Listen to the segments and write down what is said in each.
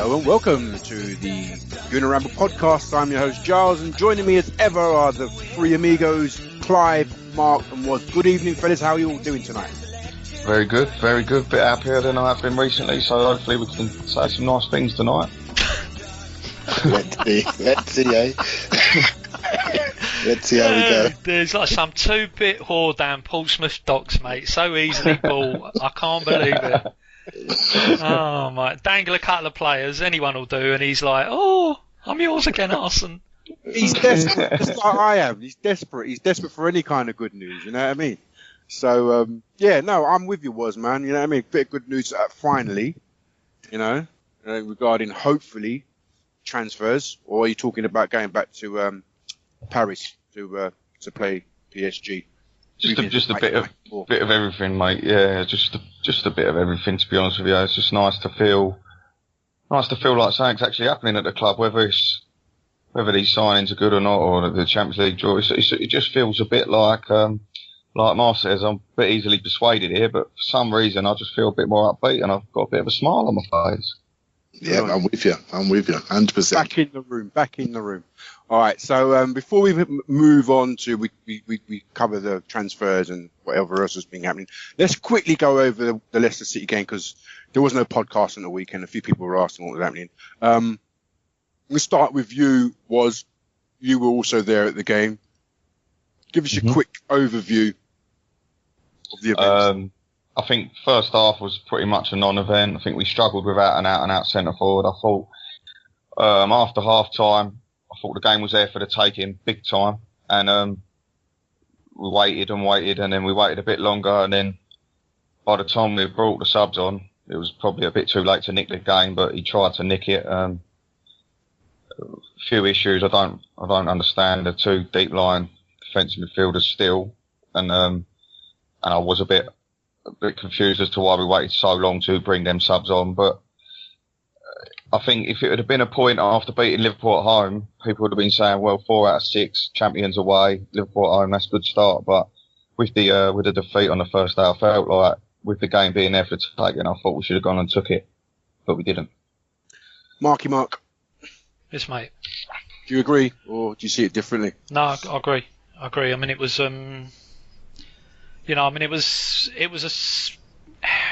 Hello and welcome to the Gooner Ramble podcast. I'm your host Giles, and joining me as ever are the three amigos, Clive, Mark and Woz. Good evening, fellas. How are you all doing tonight? Very good, very good. Bit happier than I have been recently, so hopefully we can say some nice things tonight. Let's see, eh? Let's see how we go. There's like some 2-bit whore down Portsmouth docks, mate. So easily bought. I can't believe it. Oh, mate. Dangle a couple of players, anyone will do, and he's like, oh, I'm yours again, Arson. He's desperate, just like I am. He's desperate. He's desperate for any kind of good news, you know what I mean? So, I'm with you, Woz, man. You know what I mean? Bit of good news finally, regarding hopefully transfers, or are you talking about going back to Paris to play PSG? Just a bit of everything, mate. Yeah, just a bit of everything. To be honest with you, it's just nice to feel like something's actually happening at the club, whether these signings are good or not, or the Champions League draw. It just feels a bit like Mark says, I'm a bit easily persuaded here, but for some reason I just feel a bit more upbeat, and I've got a bit of a smile on my face. Yeah, I'm with you, 100%. Back in the room. All right, so before we move on to, we cover the transfers and whatever else has been happening, let's quickly go over the Leicester City game, because there was no podcast on the weekend. A few people were asking what was happening. We'll start with you, Woz. You were also there at the game. Give us a quick overview of the event. I think first half was pretty much a non-event. I think we struggled without an out-and-out centre forward. I thought after half-time, I thought the game was there for the taking, big time. And we waited, and then we waited a bit longer. And then by the time we brought the subs on, it was probably a bit too late to nick the game, but he tried to nick it. A few issues I don't understand. The two deep-line defensive midfielders still. And I was a bit confused as to why we waited so long to bring them subs on, but I think if it would have been a point after beating Liverpool at home, people would have been saying, well, 4 out of 6, champions away, Liverpool at home, that's a good start. But with the defeat on the first day, I felt like with the game being there for taking, I thought we should have gone and took it, but we didn't. Mark. Yes, mate. Do you agree, or do you see it differently? No, I agree. I mean, it was it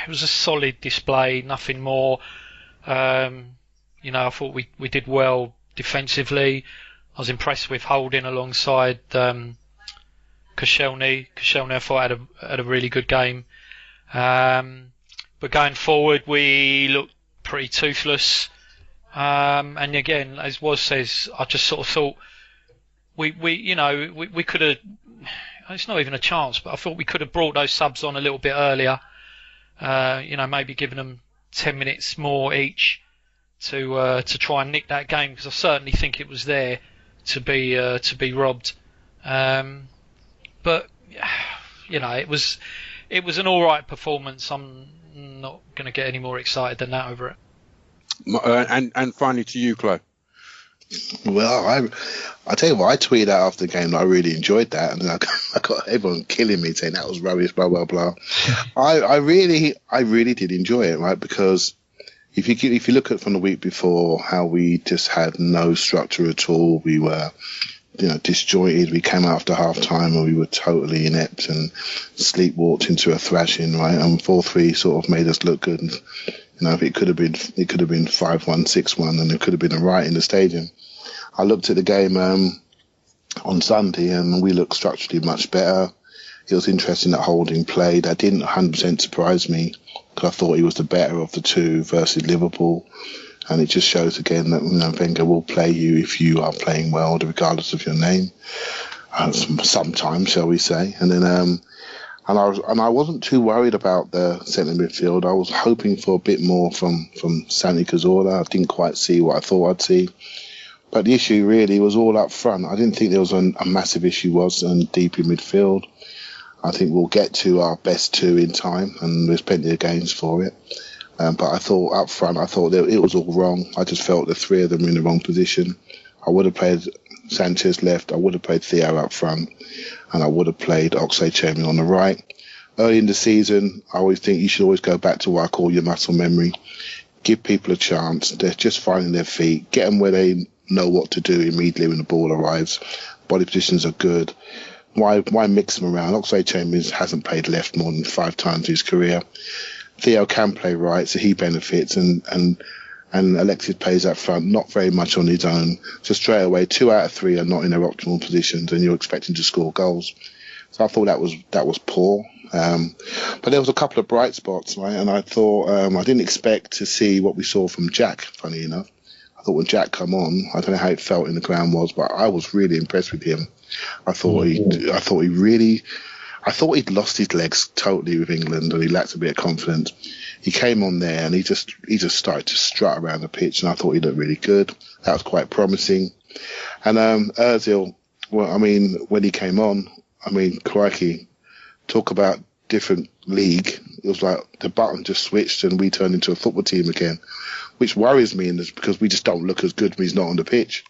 was a solid display, nothing more. I thought we did well defensively. I was impressed with Holding alongside Koscielny. Koscielny, I thought, had a really good game. But going forward, we looked pretty toothless. And again, as Woz says, I just sort of thought we could have. It's not even a chance, but I thought we could have brought those subs on a little bit earlier. Maybe given them 10 minutes more each to try and nick that game, because I certainly think it was there to be robbed. But it was an all right performance. I'm not going to get any more excited than that over it. And finally to you, Clive. Well, I tell you what, I tweeted out after the game that I really enjoyed that, and then I got everyone killing me saying that was rubbish, blah blah blah. I really did enjoy it, right? Because if you look at from the week before, how we just had no structure at all, we were disjointed. We came after half time and we were totally inept and sleepwalked into a thrashing, right? And 4-3 sort of made us look good. And, it could have been 5-1, 6-1, and it could have been a riot in the stadium. I looked at the game on Sunday, and we looked structurally much better. It was interesting that Holding played. That didn't 100% surprise me, because I thought he was the better of the two versus Liverpool. And it just shows again that Wenger will play you if you are playing well, regardless of your name. Sometimes, shall we say? And then. And I wasn't too worried about the centre midfield. I was hoping for a bit more from Santi Cazorla. I didn't quite see what I thought I'd see. But the issue really was all up front. I didn't think there was a massive issue deep in midfield. I think we'll get to our best two in time, and there's plenty of games for it. But I thought up front, that it was all wrong. I just felt the three of them were in the wrong position. I would have played Sanchez left, I would have played Theo up front, and I would have played Oxlade-Chamberlain on the right. Early in the season, I always think you should always go back to what I call your muscle memory. give people a chance. They're just finding their feet. Get them where they know what to do immediately when the ball arrives. Body positions are good. Why mix them around? Oxlade-Chamberlain hasn't played left more than 5 times in his career. Theo can play right, so he benefits, and Alexis plays up front, not very much on his own. So straight away, 2 out of 3 are not in their optimal positions, and you're expecting to score goals. So I thought that was poor. But there was a couple of bright spots, right? And I thought I didn't expect to see what we saw from Jack. Funny enough, I thought when Jack come on, I don't know how it felt in the ground was, but I was really impressed with him. I thought he'd lost his legs totally with England, and he lacked a bit of confidence. He came on there and he just started to strut around the pitch, and I thought he looked really good. That was quite promising. And Özil, well, I mean, when he came on, I mean, crikey, talk about different league. It was like the button just switched and we turned into a football team again, which worries me in this because we just don't look as good when he's not on the pitch.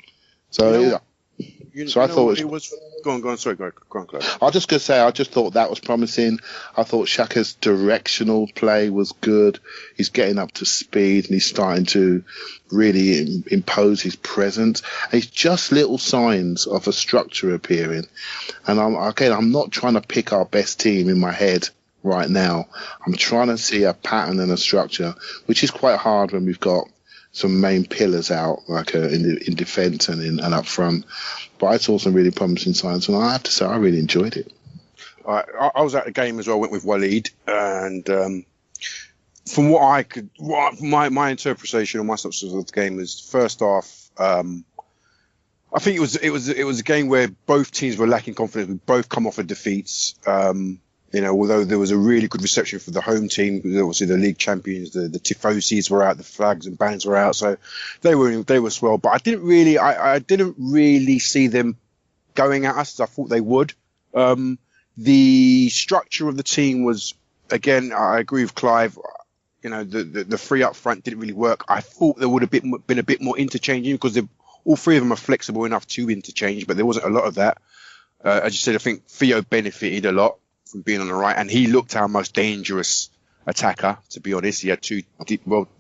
So, I thought it was. Go on. Sorry, go on, Clive. I was just going to say, I just thought that was promising. I thought Xhaka's directional play was good. He's getting up to speed and he's starting to really impose his presence. And it's just little signs of a structure appearing. And I'm not trying to pick our best team in my head right now. I'm trying to see a pattern and a structure, which is quite hard when we've got some main pillars out, like in defence and up front. But I saw some really promising signs, and I have to say I really enjoyed it. I was at the game as well. I went with Waleed, and from what my interpretation or my substance of the game is, first off, I think it was a game where both teams were lacking confidence. We both come off of defeats. Although there was a really good reception for the home team, obviously the league champions, the tifosis were out, the flags and banners were out, so they were swell. But I didn't really see them going at us as I thought they would. The structure of the team was, again, I agree with Clive. The three up front didn't really work. I thought there would have been a bit more interchanging because all three of them are flexible enough to interchange, but there wasn't a lot of that. As you said, I think Theo benefited a lot from being on the right, and he looked our most dangerous attacker, to be honest. He had 2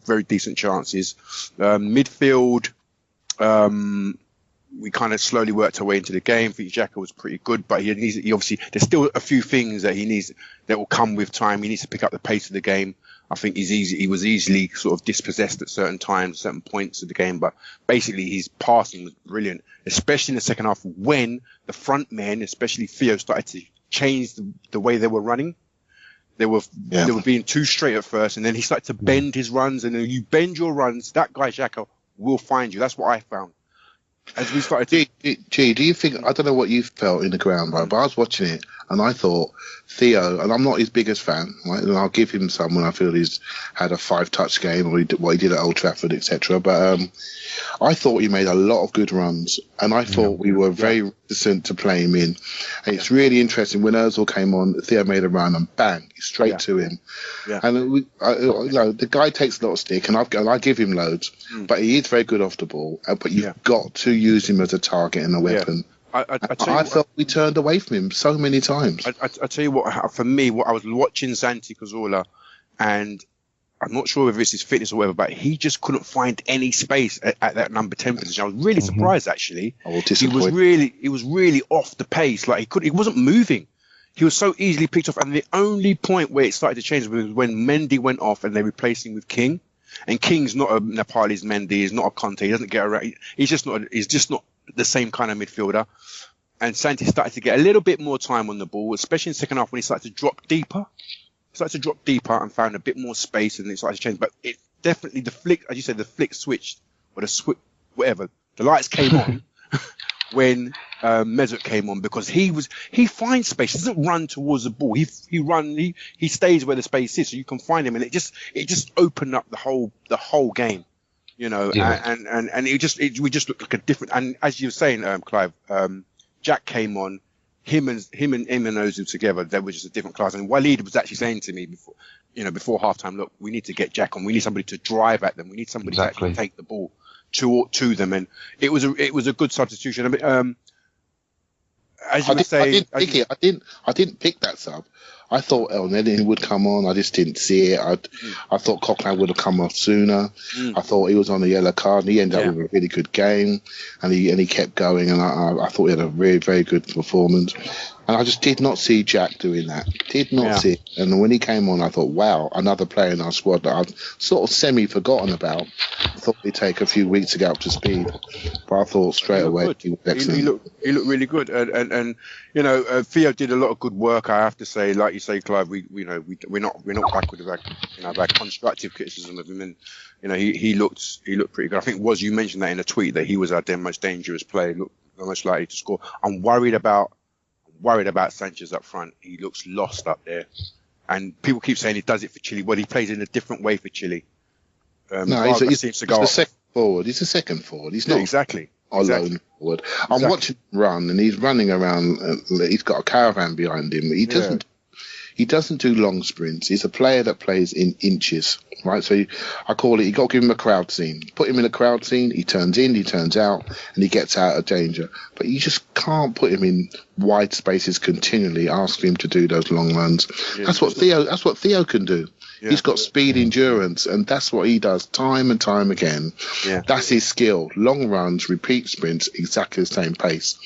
very decent chances. Midfield, we kind of slowly worked our way into the game. I think Xhaka was pretty good, but he obviously, there's still a few things that that will come with time. He needs to pick up the pace of the game. I think he was easily sort of dispossessed at certain times, certain points of the game, but basically his passing was brilliant, especially in the second half when the front men, especially Theo, started to change the way they were running. They were being too straight at first, and then he started to bend his runs, and then you bend your runs, that guy Xhaka will find you. That's what I found. As we started to... do you think, I don't know what you felt in the ground, right, but I was watching it, and I thought Theo, and I'm not his biggest fan, right, and I'll give him some when I feel he's had a 5-touch game, or what he did at Old Trafford, etc. But I thought he made a lot of good runs, and I thought we were very reticent to play him in. And it's really interesting, when Özil came on, Theo made a run, and bang, straight to him. Yeah. And the guy takes a lot of stick, and I give him loads, but he is very good off the ball, but you've got to use him as a target and a weapon. I felt we turned away from him so many times. I tell you what, for me, what I was watching Santi Cazorla, and I'm not sure whether it's his fitness or whatever, but he just couldn't find any space at that number 10 position. I was really surprised, actually. He was really off the pace. Like he wasn't moving. He was so easily picked off. And the only point where it started to change was when Mendy went off and they replaced him with King. And King's not a Nepalese Mendy. He's not a Conte. He doesn't get around. He's just not the same kind of midfielder. And Santi started to get a little bit more time on the ball, especially in the second half when he started to drop deeper. And found a bit more space, and it started to change. But it definitely, the flick, as you said, the flick switched, or whatever. The lights came on when Mesut came on, because he finds space. He doesn't run towards the ball. He stays where the space is, so you can find him, and it just opened up the whole game, and we just looked like a different. And as you were saying, Clive, Jack came on. Him and Özil together, they were just a different class. And Waleed was actually saying to me before halftime, look, we need to get Jack on. We need somebody to drive at them. We need somebody to actually take the ball to them. And it was a good substitution. I mean, as you were saying, I didn't pick that sub. I thought El Neni would come on. I just didn't see it. I thought Coquelin would have come off sooner. I thought he was on a yellow card, and he ended up with a really good game, and he kept going, and I thought he had a very, very good performance. And I just did not see Jack doing that. Did not see it. And when he came on, I thought, wow, another player in our squad that I've sort of semi-forgotten about. I thought he'd take a few weeks to get up to speed. But I thought straight away he was excellent. He looked really good. And you know, Theo did a lot of good work, I have to say. Like you say, Clive, we're not backward of our constructive criticism of him. And, you know, he looked pretty good. I think you mentioned that in a tweet that he was our most dangerous player, looked the most likely to score. I'm worried about Sanchez up front. He looks lost up there, and people keep saying he does it for Chile. Well, he plays in a different way for Chile. He's a second forward. He's a second forward. He's not exactly lone forward. I'm watching him run, and he's running around. He's got a caravan behind him. He doesn't do long sprints. He's a player that plays in inches, right? So I call it, you got to give him a crowd scene. Put him in a crowd scene, he turns in, he turns out, and he gets out of danger. But you just can't put him in wide spaces continually, asking him to do those long runs. Yeah. That's what Theo can do. Yeah. He's got speed, endurance, and that's what he does time and time again. Yeah. That's his skill. Long runs, repeat sprints, exactly the same pace.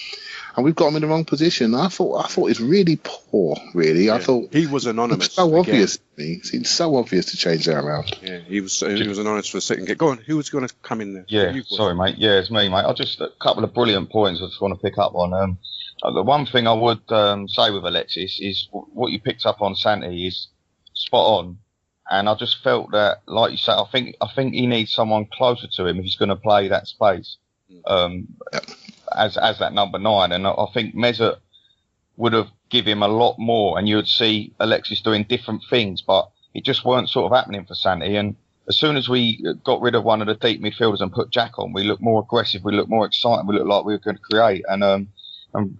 And we've got him in the wrong position. I thought it's really poor, really. Yeah. I thought he was anonymous. It was so obvious to me. It seemed so obvious to change that around. Yeah, he was anonymous for a second. Go on, who was going to come in there? Yeah, sorry, mate. Yeah, it's me, mate. A couple of brilliant points I just want to pick up on. The one thing I would say with Alexis is what you picked up on Santi is spot on. And I just felt that, like you say, I think he needs someone closer to him if he's going to play that space. As that number 9, and I think Mesut would have given him a lot more, and you would see Alexis doing different things, but it just weren't sort of happening for Santi. And as soon as we got rid of one of the deep midfielders and put Jack on, we looked more aggressive, we looked more exciting, we looked like we were going to create. And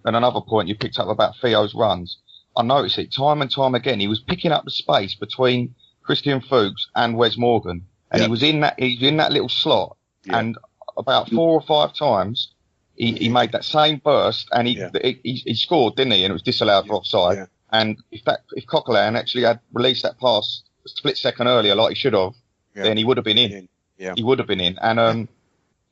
another point you picked up about Theo's runs, I noticed it time and time again. He was picking up the space between Christian Fuchs and Wes Morgan, and he was in that little slot, and about 4 or 5 times. He made that same burst, and he scored, didn't he? And it was disallowed for offside. Yeah. And if Coquelin actually had released that pass a split second earlier, like he should have, then he would have been in. Yeah. He would have been in. And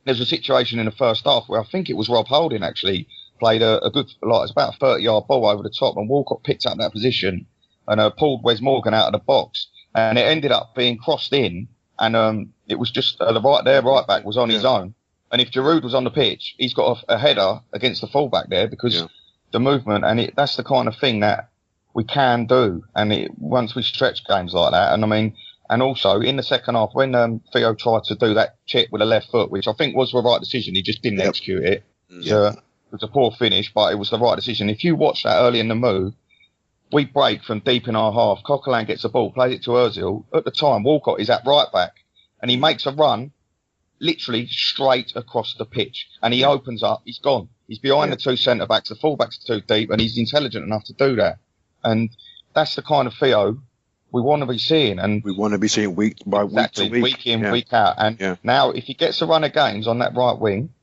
there's a situation in the first half where I think it was Rob Holding actually played a good, it's about a 30-yard ball over the top, and Walcott picked up that position and pulled Wes Morgan out of the box, and it ended up being crossed in, and it was just right back was on his own. And if Giroud was on the pitch, he's got a header against the fullback there because the movement, and that's the kind of thing that we can do. And once we stretch games like that, and I mean, and also in the second half, when Theo tried to do that chip with the left foot, which I think was the right decision, he just didn't execute it. It was a poor finish, but it was the right decision. If you watch that early in the move, we break from deep in our half. Coquelin gets the ball, plays it to Özil. At the time, Walcott is at right back, and he makes a run literally straight across the pitch, and he opens up, he's gone. He's behind the 2 centre-backs, the full-backs are too deep, and he's intelligent enough to do that. And that's the kind of Theo we want to be seeing. And we want to be seeing week by week to week. Week in, week out. And now, if he gets a run of games on that right wing,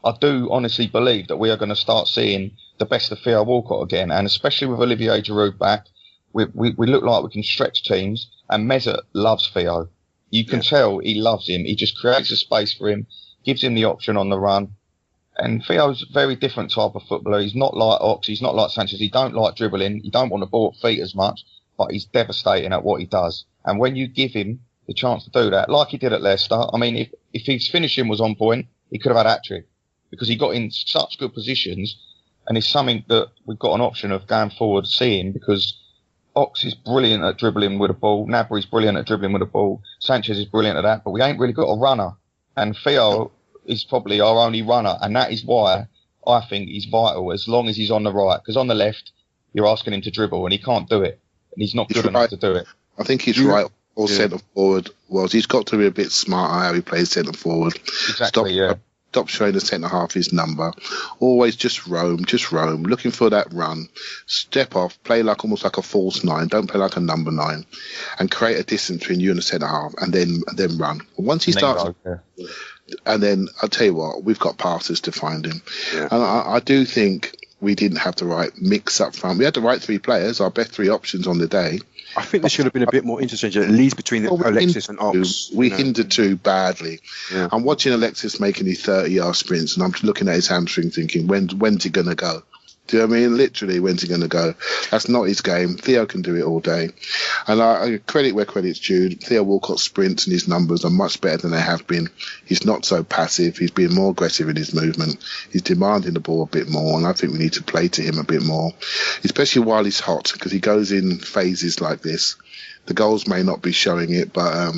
I do honestly believe that we are going to start seeing the best of Theo Walcott again, and especially with Olivier Giroud back, we look like we can stretch teams, and Mesut loves Theo. You can tell he loves him. He just creates a space for him, gives him the option on the run. And Theo's a very different type of footballer. He's not like Ox. He's not like Sanchez. He don't like dribbling. He don't want to ball at feet as much, but he's devastating at what he does. And when you give him the chance to do that, like he did at Leicester, I mean, if his finishing was on point, he could have had hat-trick because he got in such good positions. And it's something that we've got an option of going forward seeing, because Ox is brilliant at dribbling with a ball. Gnabry's brilliant at dribbling with a ball. Sanchez is brilliant at that, but we ain't really got a runner. And Theo is probably our only runner, and that is why I think he's vital as long as he's on the right. Because on the left, you're asking him to dribble, and he can't do it. And he's not good enough to do it. I think he's right. Or centre forward he's got to be a bit smarter how he plays centre forward. Exactly. Stop showing the centre half his number. Always just roam, looking for that run. Step off, play almost like a false 9. Don't play like a number 9, and create a distance between you and the centre half, and then run. Once he starts, and then I'll tell you what, we've got passes to find him. Yeah. And I do think we didn't have the right mix up front. We had the right 3 players, our best 3 options on the day. I think there should have been a bit more interchange, at least between Alexis and Ox. We hindered too badly. Yeah. I'm watching Alexis making his 30-yard sprints, and I'm looking at his hamstring thinking, when's he going to go? Do you know what I mean? Literally, when's he going to go? That's not his game. Theo can do it all day. And I credit where credit's due. Theo Walcott's sprints and his numbers are much better than they have been. He's not so passive. He's being more aggressive in his movement. He's demanding the ball a bit more, and I think we need to play to him a bit more, especially while he's hot, because he goes in phases like this. The goals may not be showing it, but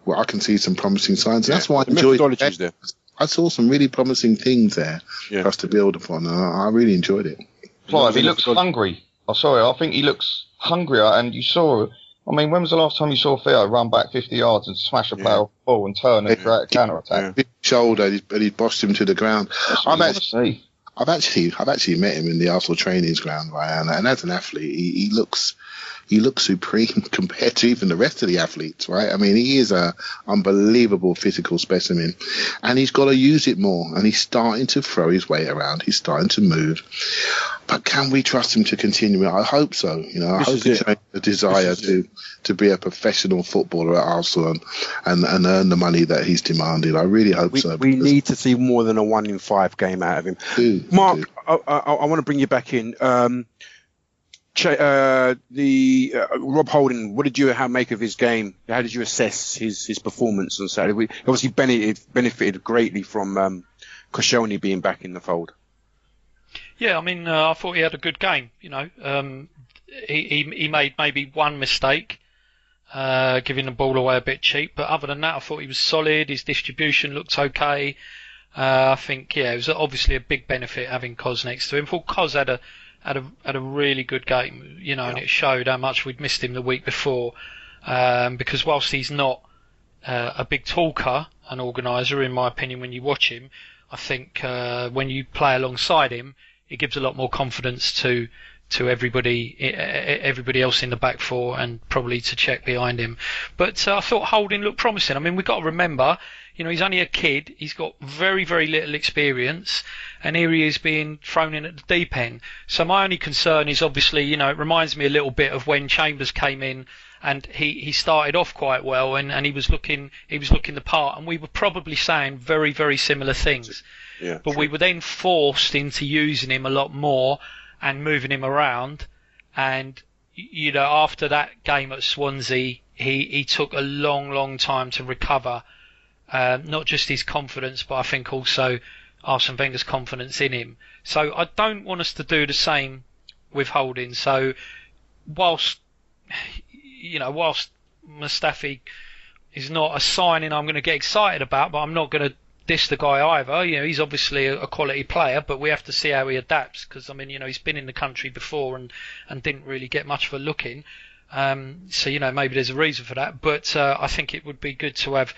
well, I can see some promising signs. Yeah. That's why I enjoyed it. I saw some really promising things there for us to build upon. I really enjoyed it. Clive, he looks hungry. I think he looks hungrier. And you saw, I mean, when was the last time you saw Theo run back 50 yards and smash a player off the ball and turn and create a counter attack? Big shoulder, and he bossed him to the ground. I've actually met him in the Arsenal trainings ground, right? And as an athlete, he looks supreme compared to even the rest of the athletes, right? I mean, he is a unbelievable physical specimen, and he's got to use it more. And he's starting to throw his weight around. He's starting to move. But can we trust him to continue? I hope so. You know, I hope he shows the desire to be a professional footballer at Arsenal and earn the money that he's demanded. I really hope so. We need to see more than a 1 in 5 game out of him. Mark, I want to bring you back in. Rob Holding, what did you make of his game? How did you assess his performance on Saturday? We obviously benefited greatly from Koscielny being back in the fold. Yeah, I mean, I thought he had a good game. You know, he made maybe one mistake, giving the ball away a bit cheap, but other than that, I thought he was solid. His distribution looked okay. I think, it was obviously a big benefit having Kos next to him. I thought Kos had a really good game, you know, and it showed how much we'd missed him the week before. Because whilst he's not a big talker and organiser, in my opinion, when you watch him, I think when you play alongside him, it gives a lot more confidence to everybody else in the back four, and probably to check behind him. But I thought Holding looked promising. I mean, we've got to remember, you know, he's only a kid. He's got very, very little experience, and here he is being thrown in at the deep end. So my only concern is, obviously, you know, it reminds me a little bit of when Chambers came in, and he started off quite well, and he was looking the part, and we were probably saying very, very similar things. Yeah, but we were then forced into using him a lot more and moving him around. And, you know, after that game at Swansea, he took a long, long time to recover. Not just his confidence, but I think also Arsene Wenger's confidence in him. So I don't want us to do the same with Holding. So whilst Mustafi is not a signing I'm going to get excited about, but I'm not going to diss the guy either. You know, he's obviously a quality player, but we have to see how he adapts, because, I mean, you know, he's been in the country before and didn't really get much of a look in. So, you know, maybe there's a reason for that. But I think it would be good to have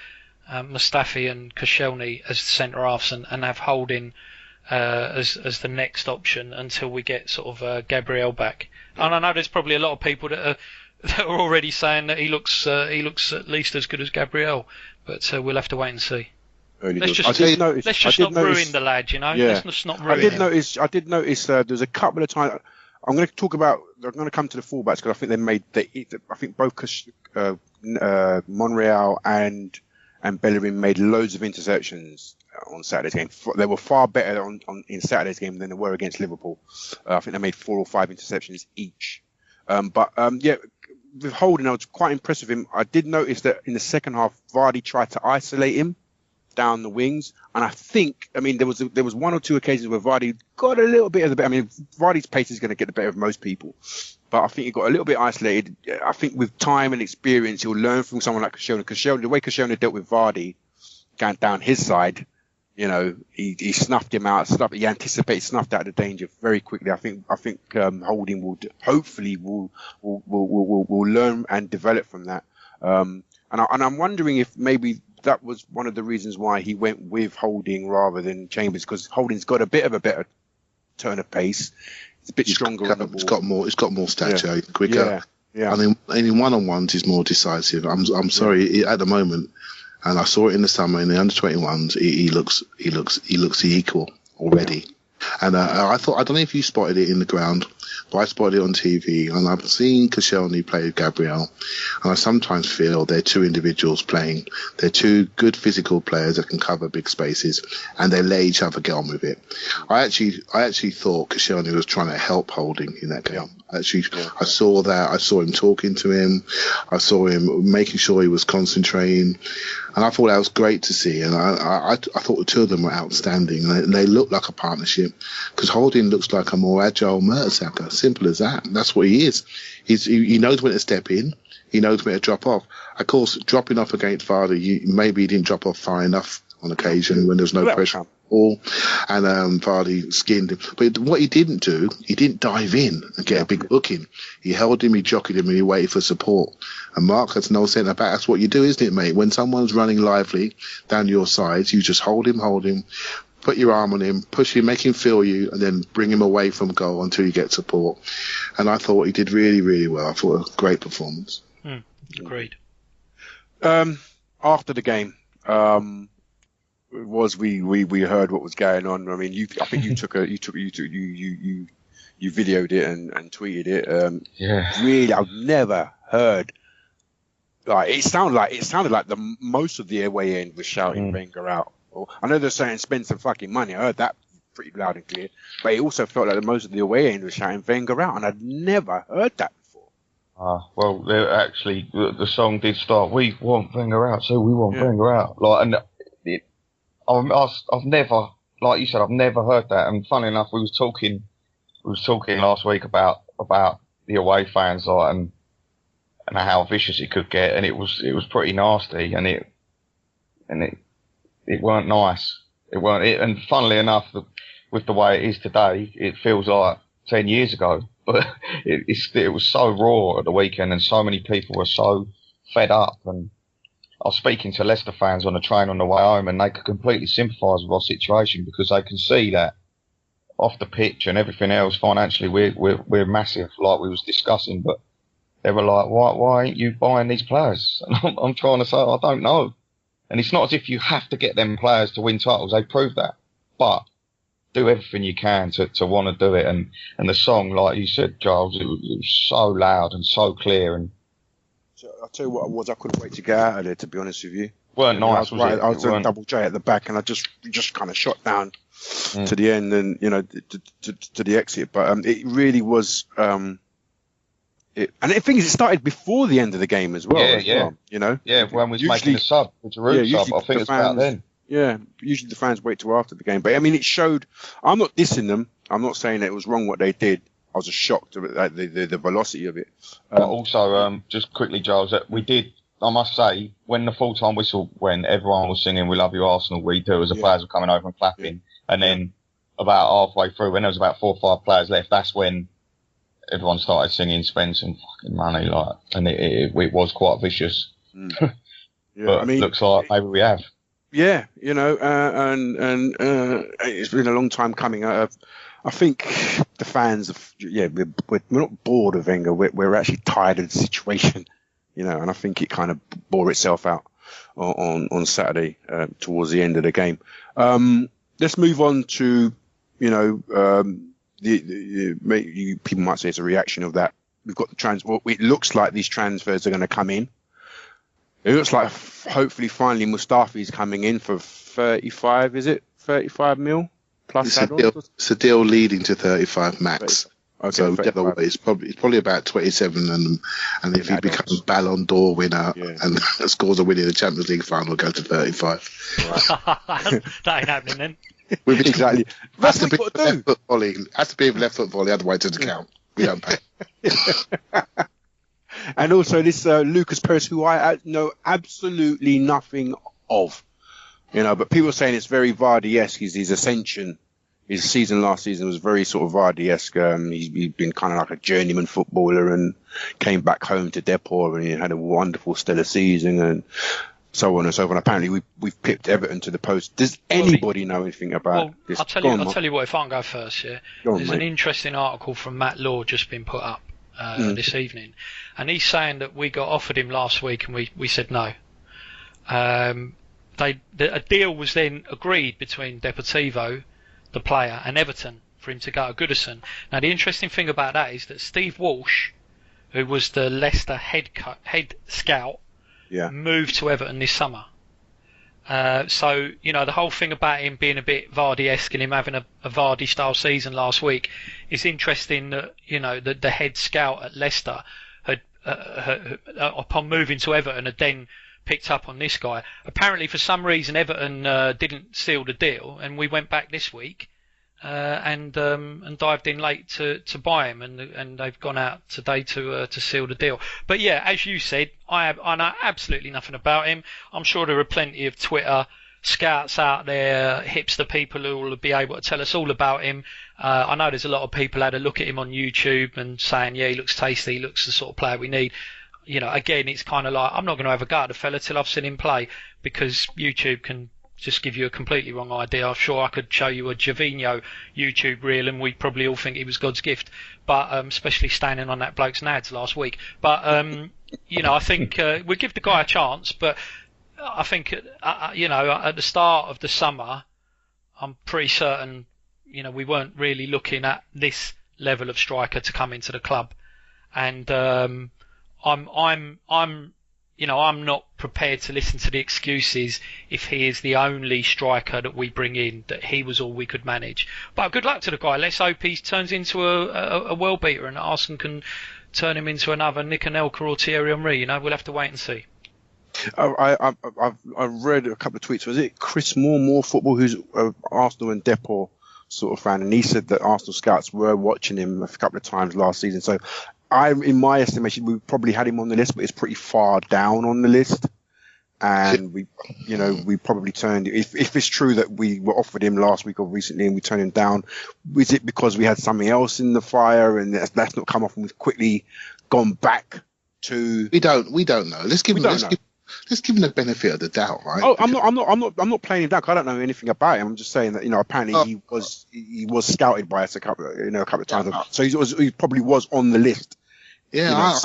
Mustafi and Koscielny as centre halves and have Holding as the next option until we get sort of Gabriel back. And I know there's probably a lot of people that are already saying that he looks at least as good as Gabriel, but we'll have to wait and see. Let's just not ruin the lad, you know. Yeah. Let's just not ruin him. I did notice there's a couple of times. I'm going to come to the fullbacks, because I think they made I think both Monreal and Bellerin made loads of interceptions on Saturday's game. They were far better in Saturday's game than they were against Liverpool. I think they made 4 or 5 interceptions each. With Holding, I was quite impressed with him. I did notice that in the second half, Vardy tried to isolate him down the wings, and I think, I mean, there was 1 or 2 occasions where Vardy got a little bit of the better. I mean, Vardy's pace is going to get the better of most people, but I think he got a little bit isolated. I think with time and experience, he'll learn from someone like Koscielny. The way Koscielny dealt with Vardy going down his side, you know, he snuffed him out. Snuffed out the danger very quickly. I think Holding will hopefully learn and develop from that. And I'm wondering if maybe that was one of the reasons why he went with Holding rather than Chambers, because Holding's got a bit of a better turn of pace. It's a bit stronger on the ball. It's got more stature, quicker. Yeah. I mean, in one-on-ones, he's more decisive. I'm sorry, at the moment, and I saw it in the summer in the under-21s. He looks the equal already. And I thought, I don't know if you spotted it in the ground, but I spotted it on TV. And I've seen Koscielny play with Gabriel, and I sometimes feel they're two individuals playing. They're two good physical players that can cover big spaces, and they let each other get on with it. I actually thought Koscielny was trying to help Holding in that game. I saw that. I saw him talking to him. I saw him making sure he was concentrating. And I thought that was great to see. And I thought the two of them were outstanding. And they looked like a partnership, because Holding looks like a more agile Mertesacker. Simple as that. That's what he is. He knows when to step in. He knows when to drop off. Of course, dropping off against Vardy, maybe he didn't drop off far enough on occasion when there's no pressure at all. And Vardy skinned him. But what he didn't do, he didn't dive in and get a big hook in. He held him, he jockeyed him, and he waited for support. And Mark has no centre back. That's what you do, isn't it, mate? When someone's running lively down your sides, you just hold him, put your arm on him, push him, make him feel you, and then bring him away from goal until you get support. And I thought he did really, really well. I thought a great performance. Agreed. After the game, we heard what was going on. I mean, I think you videoed it and tweeted it. Really, I've never heard. Like it sounded like the most of the away end was shouting Wenger out. I know they're saying spend some fucking money. I heard that pretty loud and clear. But it also felt like the most of the away end was shouting Wenger out, and I'd never heard that before. Well, actually, the song did start. We want Wenger out, so we want Wenger out. Like, and I've never, like you said, I've never heard that. And funny enough, we was talking last week about the away fans, like, and how vicious it could get, and it was pretty nasty, and it weren't nice. It weren't. And funnily enough, with the way it is today, it feels like 10 years ago. But it was so raw at the weekend, and so many people were so fed up. And I was speaking to Leicester fans on the train on the way home, and they could completely sympathise with our situation, because they can see that off the pitch and everything else, financially, we're massive, like we was discussing. But they were like, why ain't you buying these players? And I'm trying to say, I don't know. And it's not as if you have to get them players to win titles. They prove that. But do everything you can to want to do it. And the song, like you said, Giles, it was so loud and so clear. And so I'll tell you what it was. I couldn't wait to get out of there, to be honest with you. Weren't nice, was it? I was on double J at the back, and I just kind of shot down to the end, and to the exit. But it really was. And the thing is, it started before the end of the game as well. When we was making the sub, the Giroud sub. I think it's about then. Yeah, usually the fans wait till after the game. But I mean, it showed. I'm not dissing them. I'm not saying that it was wrong what they did. I was just shocked at the velocity of it. But also, just quickly, Giles, that we did. I must say, when the full-time whistle went, everyone was singing "We love you, Arsenal, we do" as the players were coming over and clapping. And then about halfway through, when there was about 4 or 5 players left, that's when everyone started singing "Spend some fucking money," like, and it was quite vicious. But I mean, looks like maybe we have. Yeah, and it's been a long time coming. I think the fans, we're not bored of Wenger. We're actually tired of the situation, and I think it kind of bore itself out on Saturday towards the end of the game. Let's move on to, people might say it's a reaction of that. We've got it looks like these transfers are going to come in. It looks like hopefully finally Mustafi's coming in for 35. Is it 35 mil plus add-ons? It's a deal leading to 35 max. Okay, so it's probably about 27, and if he becomes Ballon d'Or winner and scores a win in the Champions League final, we'll go to 35. Right. That ain't happening then. Exactly. Has to be left foot volley. Has to be left foot volley, otherwise it doesn't count. We don't pay. And also this Lucas Perez, who I know absolutely nothing of, but people are saying it's very Vardy-esque. His ascension, his season last season was very sort of Vardy-esque. He's been kind of like a journeyman footballer and came back home to Depor, and he had a wonderful stellar season and so on and so on. Apparently we've pipped Everton to the post. Does anybody know anything about this? I'll tell you what, if I can go first, there's an interesting article from Matt Law just been put up this evening, and he's saying that we got offered him last week and we said no. A deal was then agreed between Deportivo, the player, and Everton for him to go to Goodison. Now the interesting thing about that is that Steve Walsh, who was the Leicester head scout, moved to Everton this summer. So, the whole thing about him being a bit Vardy-esque and him having a Vardy-style season last week is interesting that, the head scout at Leicester had, upon moving to Everton, had then picked up on this guy. Apparently, for some reason, Everton didn't seal the deal, and we went back this week and dived in late to buy him, and they've gone out today to seal the deal. But yeah, as you said, I know absolutely nothing about him. I'm sure there are plenty of Twitter scouts out there, hipster people who will be able to tell us all about him. I know there's a lot of people had a look at him on YouTube and saying, yeah, he looks tasty, he looks the sort of player we need. Again, it's kind of like, I'm not going to have a go at the fella till I've seen him play, because YouTube can just give you a completely wrong idea. I'm sure I could show you a Gervinho YouTube reel and we'd probably all think he was God's gift, but especially standing on that bloke's nads last week. But I think we give the guy a chance, but I think at the start of the summer, I'm pretty certain we weren't really looking at this level of striker to come into the club, and I'm not prepared to listen to the excuses if he is the only striker that we bring in, that he was all we could manage. But good luck to the guy. Let's hope he turns into a world beater and Arsenal can turn him into another Nick Anelka or Thierry Henry. We'll have to wait and see. I've read a couple of tweets. Was it Chris Moore Football, who's Arsenal and Depot sort of fan, and he said that Arsenal scouts were watching him a couple of times last season. So in my estimation, we probably had him on the list, but it's pretty far down on the list. And we probably turned, if it's true that we were offered him last week or recently and we turned him down, is it because we had something else in the fire and that's not come off and we've quickly gone back to? We don't know. Let's give him the benefit of the doubt, right? Oh, I'm not playing him down, 'cause I don't know anything about him. I'm just saying that apparently he was scouted by us a couple of times, so he probably was on the list. Yeah,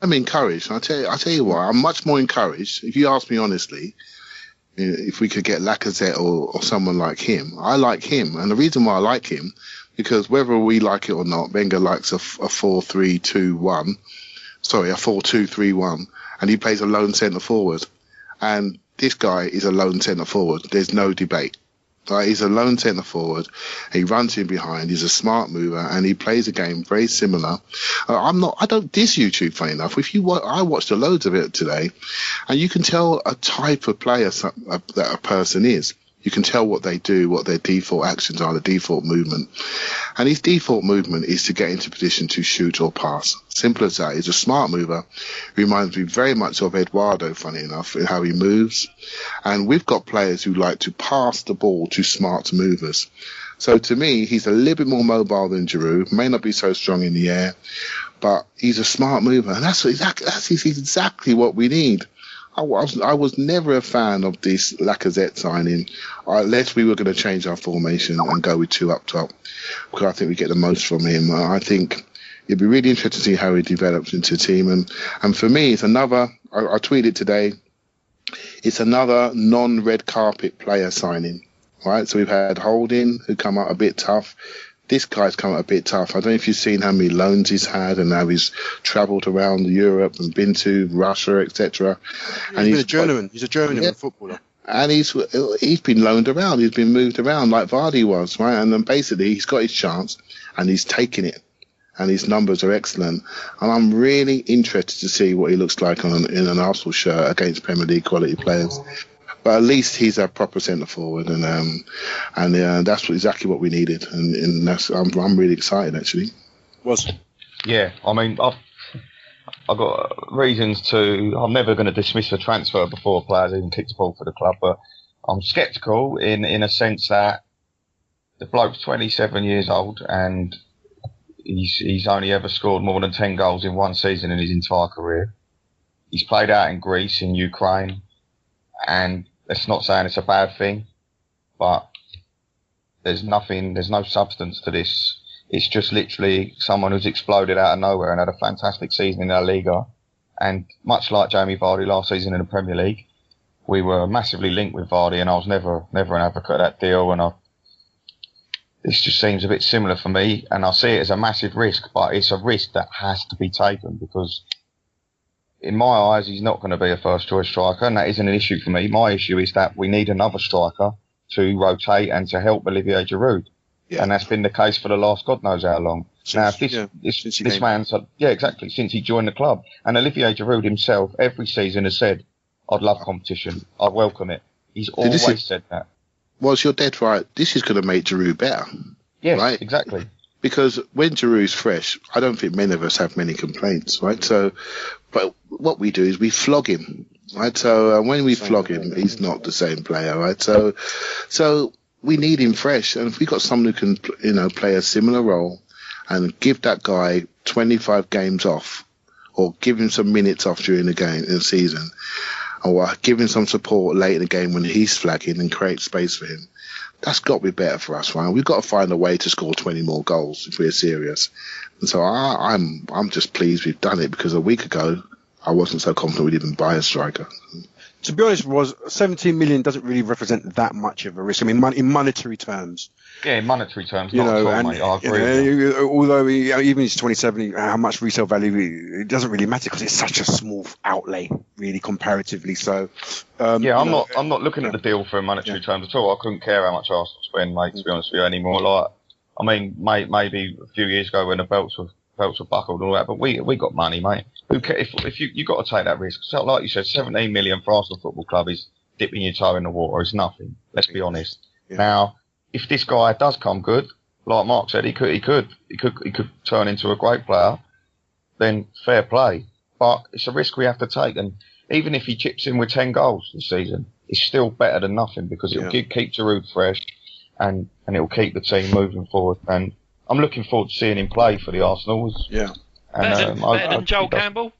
I'm encouraged. I tell you what, I'm much more encouraged. If you ask me honestly, if we could get Lacazette or someone like him, I like him, and the reason why I like him, because whether we like it or not, Wenger likes a 4-3-2-1, sorry, a 4-2-3-1. And he plays a lone centre forward. And this guy is a lone centre forward. There's no debate. Right? He's a lone centre forward. He runs in behind. He's a smart mover, and he plays a game very similar. I don't diss YouTube, funny enough. I watched a loads of it today, and you can tell a type of player that a person is. You can tell what they do, what their default actions are, the default movement. And his default movement is to get into position to shoot or pass. Simple as that. He's a smart mover. Reminds me very much of Eduardo, funny enough, in how he moves. And we've got players who like to pass the ball to smart movers. So to me, he's a little bit more mobile than Giroud. May not be so strong in the air, but he's a smart mover. And that's exactly what we need. I was never a fan of this Lacazette signing, unless we were going to change our formation and go with two up top, because I think we get the most from him. I think it'd be really interesting to see how he develops into a team. And for me, it's another, I tweeted today, it's another non-red carpet player signing, right? So we've had Holding, who come out a bit tough. This guy's come out a bit tough. I don't know if you've seen how many loans he's had and how he's travelled around Europe and been to Russia, etc. And he's a journeyman. He's a journeyman footballer. And he's been loaned around. He's been moved around like Vardy was, right? And then basically he's got his chance and he's taken it. And his numbers are excellent. And I'm really interested to see what he looks like in an Arsenal shirt against Premier League quality players. But at least he's a proper centre forward, and that's exactly what we needed, and that's I'm really excited actually. Yeah, I mean I've got reasons to. I'm never going to dismiss a transfer before a player's even kicked a ball for the club, but I'm sceptical in a sense that the bloke's 27 years old and he's only ever scored more than 10 goals in one season in his entire career. He's played out in Greece, in Ukraine, and that's not saying it's a bad thing, but there's no substance to this. It's just literally someone who's exploded out of nowhere and had a fantastic season in La Liga. And much like Jamie Vardy last season in the Premier League, we were massively linked with Vardy, and I was never an advocate of that deal. And this just seems a bit similar for me, and I see it as a massive risk, but it's a risk that has to be taken because, in my eyes, he's not going to be a first-choice striker, and that isn't an issue for me. My issue is that we need another striker to rotate and to help Olivier Giroud, and that's been the case for the last God knows how long. Since he joined the club, and Olivier Giroud himself, every season has said, "I'd love competition, I'd welcome it." He's always said that. Well, you're dead right. This is going to make Giroud better. Yes, right? Exactly. Because when Giroud's fresh, I don't think many of us have many complaints, right? So, but what we do is we flog him, right? So when we flog him, he's not the same player, right? So we need him fresh, and if we got someone who can, play a similar role and give that guy 25 games off, or give him some minutes off during the season, or give him some support late in the game when he's flagging and create space for him. That's got to be better for us, right? We've got to find a way to score 20 more goals if we're serious. And so I'm just pleased we've done it, because a week ago I wasn't so confident we'd even buy a striker. To be honest, 17 million doesn't really represent that much of a risk. I mean, in monetary terms. Yeah, in monetary terms, not at all, mate. I agree. Although even he's 27, how much resale value, it doesn't really matter because it's such a small outlay, really, comparatively. So, I'm not looking at the deal for monetary terms at all. I couldn't care how much Arsenal spend, mate. To be honest with you, anymore. Like, I mean, maybe a few years ago when the belts were buckled and all that, but we got money, mate. Who cares if you got to take that risk? So, like you said, 17 million for Arsenal Football Club is dipping your toe in the water. It's nothing. Let's be honest. Yeah. Now, if this guy does come good, like Mark said, he could turn into a great player. Then fair play, but it's a risk we have to take. And even if he chips in with 10 goals this season, it's still better than nothing, because it'll keep Giroud fresh, and it'll keep the team moving forward. And I'm looking forward to seeing him play for the Arsenals. Yeah. And, better than Joel Campbell?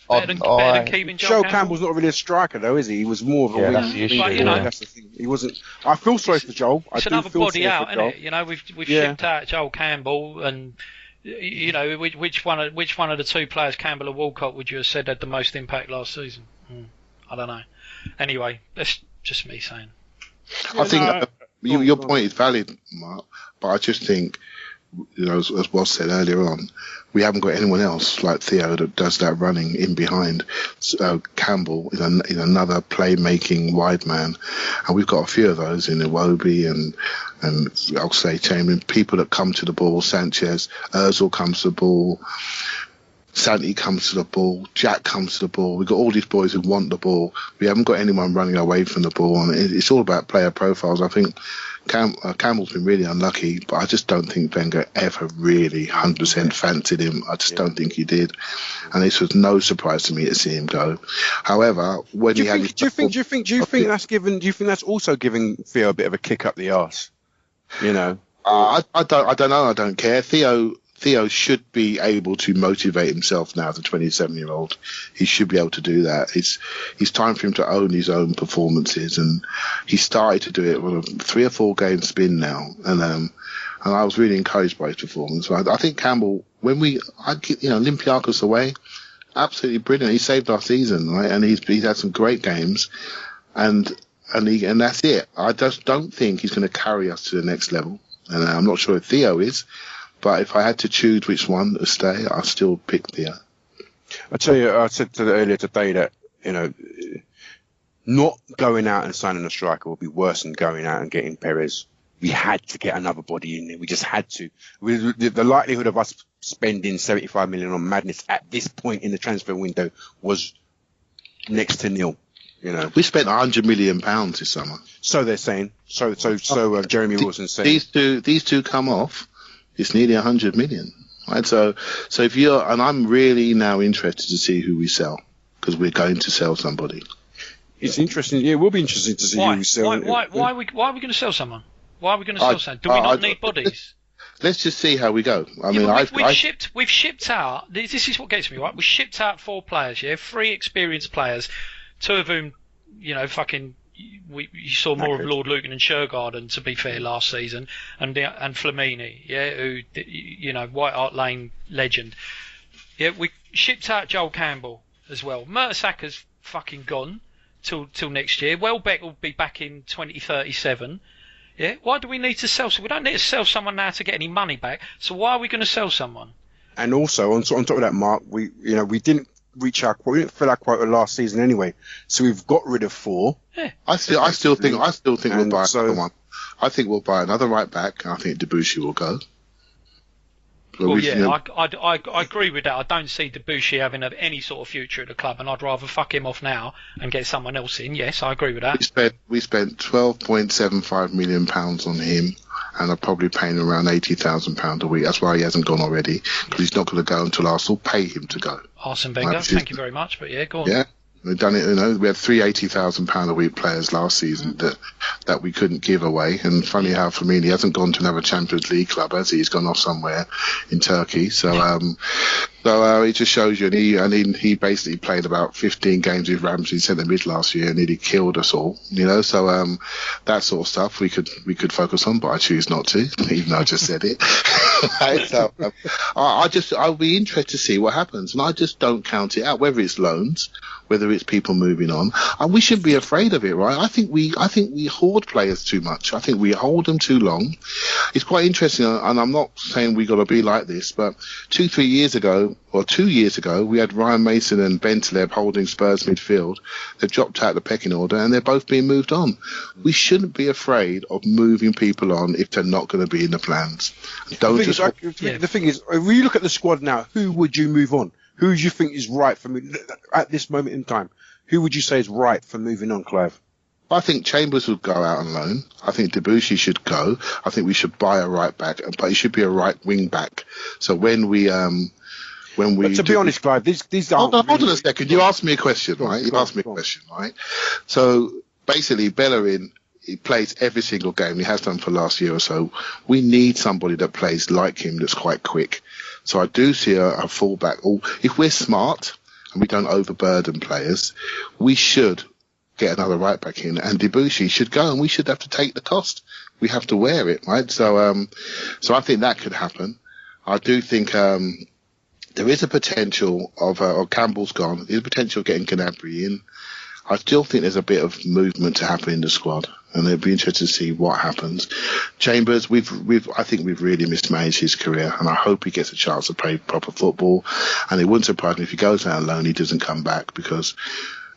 Better than keeping Joel Campbell's not really a striker, though, is he? He was more of a that's the issue. But, that's the thing. He wasn't. I feel sorry for Joel. It's another body out, isn't it? We've shipped out Joel Campbell, and which one of the two players, Campbell or Walcott, would you have said had the most impact last season? I don't know. Anyway, that's just me saying. I think your point is valid, Mark, but I just think, as was said earlier on, we haven't got anyone else like Theo that does that running in behind. Campbell is another playmaking wide man, and we've got a few of those in Iwobi and I'll say Chamberlain, people that come to the ball. Sanchez, Özil comes to the ball, Santi comes to the ball, Jack comes to the ball. We've got all these boys who want the ball. We haven't got anyone running away from the ball, and it's all about player profiles. I think Campbell's been really unlucky, but I just don't think Wenger ever really 100% fancied him. I just don't think he did, and this was no surprise to me to see him go. However, when do you think that's also giving Theo a bit of a kick up the arse? I don't know. I don't care. Theo should be able to motivate himself now as a 27-year-old. He should be able to do that. It's time for him to own his own performances, and he started to do it on a 3 or 4 game spin now. And I was really encouraged by his performance. I think Campbell, Olympiacos away, absolutely brilliant. He saved our season, right? And he's had some great games, and that's it. I just don't think he's going to carry us to the next level, and I'm not sure if Theo is. But if I had to choose which one to stay, I'd still pick Theo. I tell you, I said earlier today that, not going out and signing a striker would be worse than going out and getting Perez. We had to get another body in there. We just had to. The likelihood of us spending 75 million on madness at this point in the transfer window was next to nil. We spent 100 million pounds this summer. So they're saying. So Jeremy Wilson's saying. These two come off. It's nearly 100 million, right? So if and I'm really now interested to see who we sell, because we're going to sell somebody. It's interesting. Yeah, it will be interesting to see who we sell. Why are we going to sell someone? Why are we going to sell someone? Do we not need bodies? Let's just see how we go. We've shipped out. This is what gets me, right? We shipped out 4 players, 3 experienced players, 2 of whom, you saw more of Lord Lucan and Shergarden, to be fair, last season, and Flamini, who, White Hart Lane legend. Yeah, we shipped out Joel Campbell as well. Mertesack's fucking gone till next year. Welbeck will be back in 2037. Yeah. Why do we need to sell? So we don't need to sell someone now to get any money back. So why are we going to sell someone? And also on top of that, Mark, we didn't reach our quota. We didn't fill our quota last season anyway. So we've got rid of 4. Yeah. I still think we'll buy so, one. I think we'll buy another right back. I think Debuchy will go. Well, I agree with that. I don't see Debuchy having any sort of future at the club, and I'd rather fuck him off now and get someone else in. Yes, I agree with that. We spent £12.75 million on him, and are probably paying around £80,000 a week. That's why he hasn't gone already, because he's not going to go until Arsenal pay him to go. Arsene Wenger, thank you very much, but yeah, go on. Yeah. We've done it, we had 3 £80,000 a week players last season that we couldn't give away. And funny how Firmino hasn't gone to another Champions League club, has he? He's gone off somewhere in Turkey. So it just shows you. And he basically played about 15 games with Ramsey centre mid last year and nearly killed us all. So that sort of stuff we could focus on, but I choose not to, even though I just said it. Right? So I'll be interested to see what happens, and I just don't count it out. Whether it's loans, whether it's people moving on, and we shouldn't be afraid of it, right? I think we hoard players too much. I think we hold them too long. It's quite interesting, and I'm not saying we got to be like this, but 2 years ago, we had Ryan Mason and Bentaleb holding Spurs midfield. They've dropped out the pecking order, and they're both being moved on. We shouldn't be afraid of moving people on if they're not going to be in the plans. The thing is, when you look at the squad now, who would you move on? Who do you think is right for me at this moment in time? Who would you say is right for moving on, Clive? I think Chambers would go out on loan. I think Debuchy should go. I think we should buy a right back, but he should be a right wing back. So when we but to be honest, Clive, these aren't. Hold on a second. You asked me a question, right? You asked me a question, right? So basically, Bellerin, he plays every single game. He has done for last year or so. We need somebody that plays like him, that's quite quick. So I do see a fullback. If we're smart and we don't overburden players, we should get another right back in, and Debuchy should go, and we should have to take the cost. We have to wear it, right? So I think that could happen. I do think there is a potential of Campbell's gone. There's a potential of getting Gnabry in. I still think there's a bit of movement to happen in the squad, and it'd be interesting to see what happens. Chambers, I think we've really mismanaged his career, and I hope he gets a chance to play proper football. And it wouldn't surprise me if he goes out on loan, he doesn't come back, because,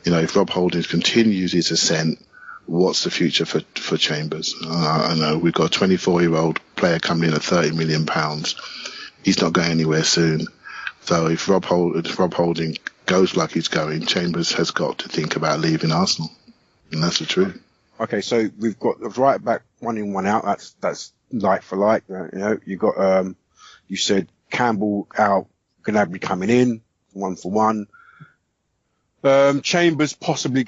if Rob Holdings continues his ascent, what's the future for Chambers? I know we've got a 24-year-old player coming in at £30 million. He's not going anywhere soon. So if Rob Holding goes like he's going, Chambers has got to think about leaving Arsenal, and that's the truth. Okay, so we've got the right back 1 in 1 out. That's like for like. You got you said Campbell out, Gnabry coming in 1 for 1. Chambers possibly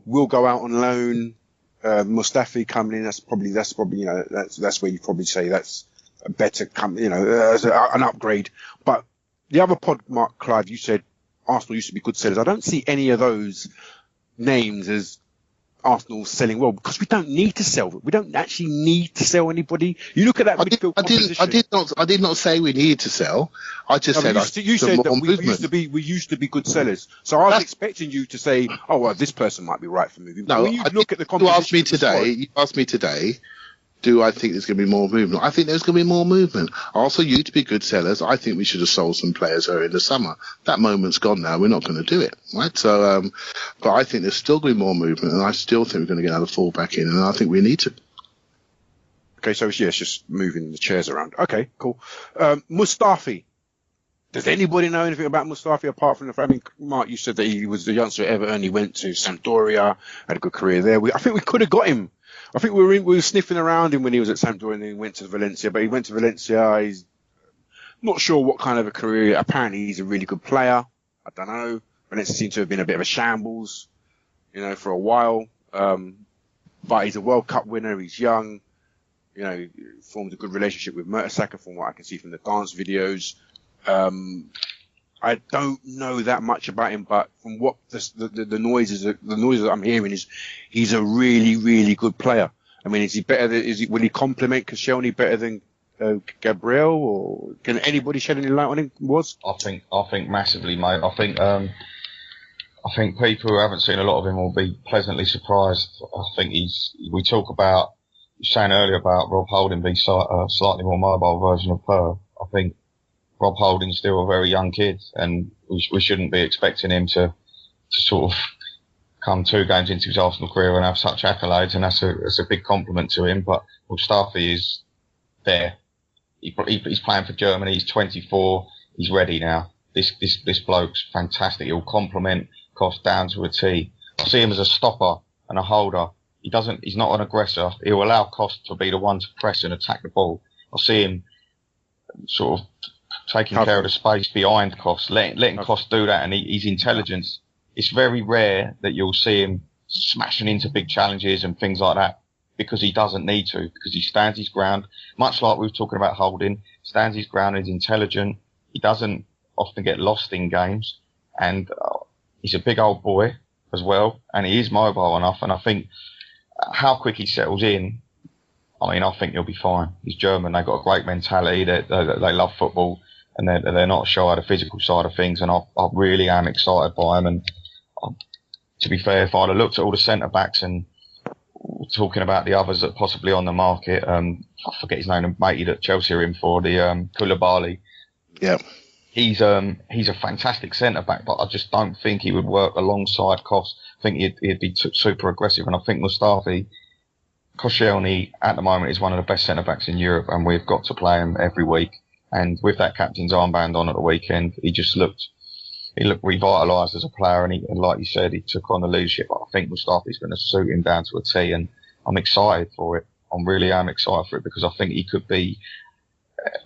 will go out on loan. Mustafi coming in. That's probably that's where you probably say that's a better an upgrade. But the other pod, Mark, Clive, you said Arsenal used to be good sellers. I don't see any of those names as Arsenal selling well, because we don't need to sell. We don't actually need to sell anybody. You look at that midfield composition. I did not say we needed to sell. I just said you said that we used to be good sellers. So I was expecting you to say, "Oh, well, this person might be right for moving." No, when you look at the composition. You asked me today. Do I think there's going to be more movement? I think there's going to be more movement. Also, you to be good sellers, I think we should have sold some players earlier in the summer. That moment's gone now. We're not going to do it, right? So, but I think there's still going to be more movement, and I still think we're going to get another fullback in, and I think we need to. Okay, so it's just moving the chairs around. Okay, cool. Mustafi. Does anybody know anything about Mustafi apart from the fact? I mean, Mark, you said that he was the youngster at Everton. He went to Sampdoria, had a good career there. I think we could have got him. I think we were sniffing around him when he was at Sampdoria, and then he went to Valencia. But he went to Valencia. He's not sure what kind of a career. Apparently, he's a really good player. I don't know. Valencia seems to have been a bit of a shambles, for a while. But he's a World Cup winner. He's young. He formed a good relationship with Mertesacker, from what I can see from the dance videos. I don't know that much about him, but from what the noises that I'm hearing is he's a really, really good player. I mean, is he better? Will he complement Koscielny better than Gabriel, or can anybody shed any light on him? I think massively, mate. I think people who haven't seen a lot of him will be pleasantly surprised. I think we talk about saying earlier about Rob Holding being slightly more mobile version of Per. I think Rob Holding's still a very young kid, and we shouldn't be expecting him to sort of come 2 games into his Arsenal career and have such accolades, and that's a big compliment to him. But Mustafi is there. He's playing for Germany. He's 24. He's ready now. This bloke's fantastic. He'll complement Koss down to a T. I see him as a stopper and a holder. He's not an aggressor. He'll allow Koss to be the one to press and attack the ball. I see him sort of taking care of the space behind Koss, letting Koss do that, and he's intelligent. It's very rare that you'll see him smashing into big challenges and things like that, because he doesn't need to, because he stands his ground. Much like we were talking about Holding, stands his ground, he's intelligent. He doesn't often get lost in games, and he's a big old boy as well, and he is mobile enough, and I think how quick he settles in, I think he'll be fine. He's German, they've got a great mentality, they love football, and they're not shy of the physical side of things, and I really am excited by him. And to be fair, if I'd have looked at all the centre-backs and talking about the others that possibly on the market, I forget his name, the matey that Chelsea are in for, the Koulibaly. Yeah. He's a fantastic centre-back, but I just don't think he would work alongside Koss. I think he'd be super aggressive, and I think Mustafi, Koscielny at the moment is one of the best centre-backs in Europe, and we've got to play him every week. And with that captain's armband on at the weekend, he looked revitalised as a player, and like you said, he took on the leadership. I think Mustafi's going to suit him down to a T, and I'm excited for it. I really am excited for it, because I think he could be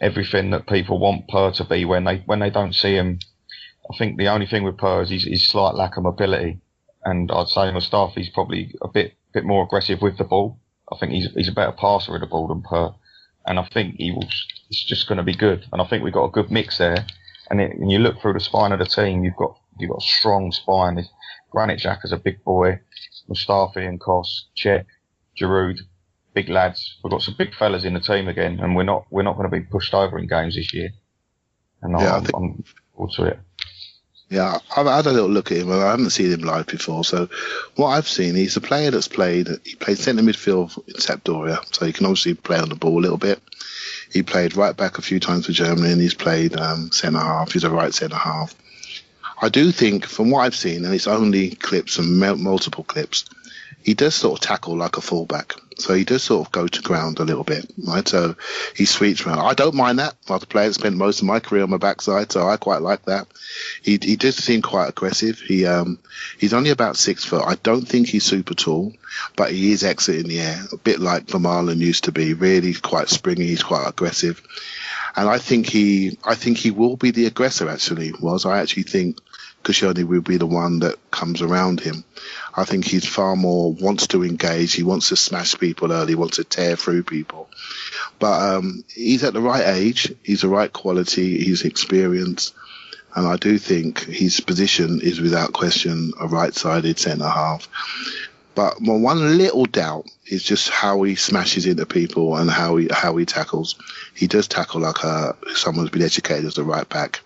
everything that people want Per to be when they don't see him. I think the only thing with Per is his slight lack of mobility, and I'd say Mustafi's probably a bit more aggressive with the ball. I think he's a better passer of the ball than Per, and I think it's just going to be good. And I think we've got a good mix there. And when you look through the spine of the team, you've got a strong spine. Granit Xhaka's a big boy, Mustafi and Koss, Cech, Giroud, big lads. We've got some big fellas in the team again, and we're not going to be pushed over in games this year. And I'm forward to it. Yeah, I've had a little look at him, and I haven't seen him live before. So what I've seen, he's a player he played centre midfield in Sampdoria, so he can obviously play on the ball a little bit. He played right back a few times for Germany, and he's played centre half. He's a right centre half. I do think, from what I've seen, and it's only clips and multiple clips, he does sort of tackle like a fullback. So he does sort of go to ground a little bit, right? So he sweeps around. I don't mind that. I'm a player that spent most of my career on my backside, so I quite like that. He does seem quite aggressive. He's only about 6 foot. I don't think he's super tall, but he is excellent in the air, a bit like Vermaelen used to be. Really quite springy. He's quite aggressive, and I think he will be the aggressor. Actually, I actually think Koscielny will be the one that comes around him. I think he's far more wants to engage. He wants to smash people early. He wants to tear through people. But he's at the right age. He's the right quality. He's experienced. And I do think his position is without question a right-sided centre-half. But my one little doubt is just how he smashes into people and how he tackles. He does tackle like someone who's been educated as a right back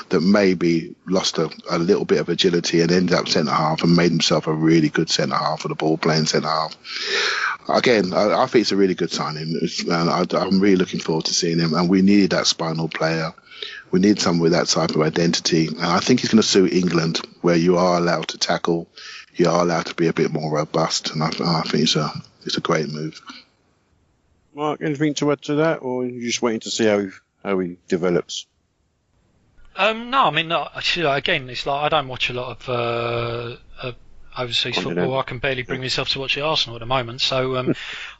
that maybe lost a little bit of agility and ended up centre half and made himself a really good centre half for the ball playing centre half. Again, I think it's a really good signing, and I'm really looking forward to seeing him. And we needed that spinal player. We need someone with that type of identity, and I think he's going to suit England, where you are allowed to tackle. You are allowed to be a bit more robust, and I think it's a great move. Mark, anything to add to that, or are you just waiting to see how he develops? No, I mean, again, it's like I don't watch a lot of overseas football. I can barely bring myself to watch the Arsenal at the moment, so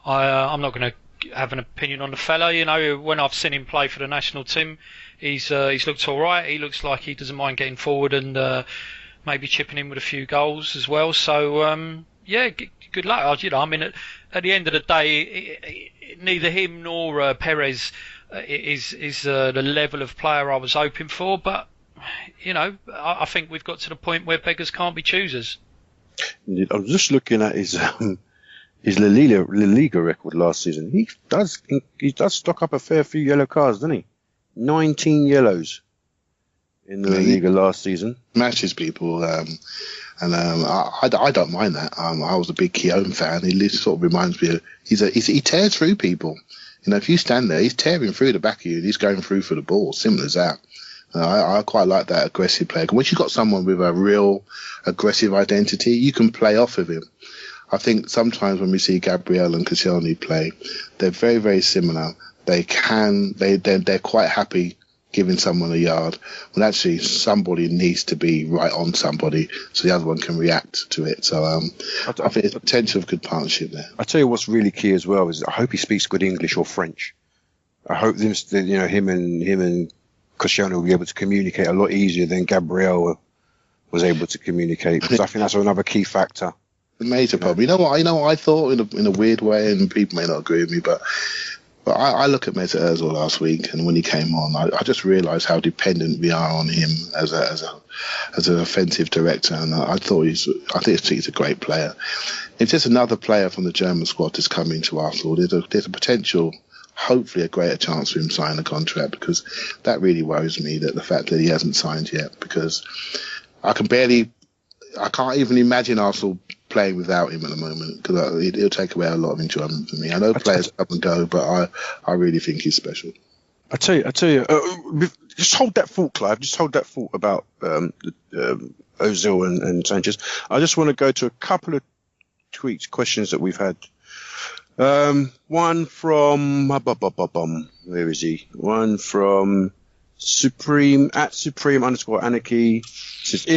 I'm not going to have an opinion on the fella. You know, when I've seen him play for the national team, he's looked all right. He looks like he doesn't mind getting forward and maybe chipping in with a few goals as well. So yeah, good luck. I mean, at the end of the day, neither him nor Perez is the level of player I was hoping for. But you know, I think we've got to the point where beggars can't be choosers. I'm just looking at his La Liga record last season. He does stock up a fair few yellow cards, doesn't he? 19 yellows in the La Liga last season. Matches people, And I don't mind that. I was a big Keown fan. He sort of reminds me of he tears through people. You know, if you stand there, he's tearing through the back of you. And he's going through for the ball. Simple as that. I quite like that aggressive player. Once you've got someone with a real aggressive identity, you can play off of him. I think sometimes when we see Gabriel and Koscielny play, they're very, very similar. They're quite happy giving someone a yard when actually somebody needs to be right on somebody so the other one can react to it. So I think there's potential of good partnership there. I tell you what's really key as well is I hope he speaks good English or French. I hope him and Koscielny will be able to communicate a lot easier than Gabriel was able to communicate, because I think that's another key factor. A major problem. You know what I thought in a weird way, and people may not agree with me, but I look at Mesut Ozil last week, and when he came on, I just realised how dependent we are on him as an offensive director, and I think he's a great player. If there's another player from the German squad that's coming to Arsenal, there's a potential, hopefully a greater chance for him signing a contract, because that really worries me, that the fact that he hasn't signed yet, because I can't even imagine Arsenal playing without him at the moment, because it'll take away a lot of enjoyment for me. I know players come and go, but I really think he's special. I tell you, just hold that thought, Clive. Just hold that thought about Özil and Sanchez. I just want to go to a couple of questions that we've had. One from where is he? One from Supreme _ Anarchy says,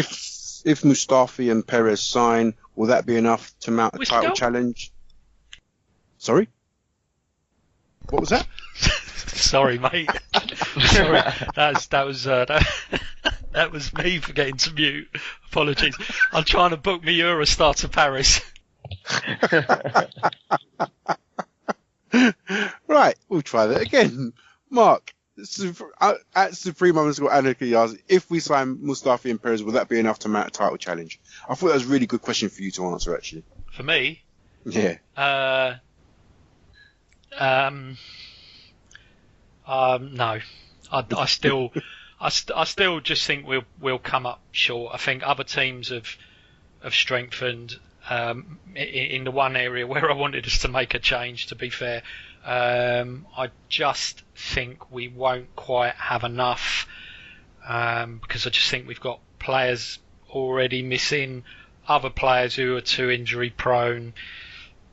if Mustafi and Perez sign, will that be enough to mount a title challenge? Sorry? What was that? Sorry, mate. Sorry, that was me forgetting to mute. Apologies. I'm trying to book me Eurostar to Paris. Right, we'll try that again. Mark, at Supreme _ Anarchy asks, if we sign Mustafi and Perez, will that be enough to mount a title challenge? I thought that was a really good question for you to answer, actually. For me? Yeah. No. I still just think we'll come up short. I think other teams have strengthened in the one area where I wanted us to make a change, to be fair. I just think we won't quite have enough, because I just think we've got players already missing, other players who are too injury prone.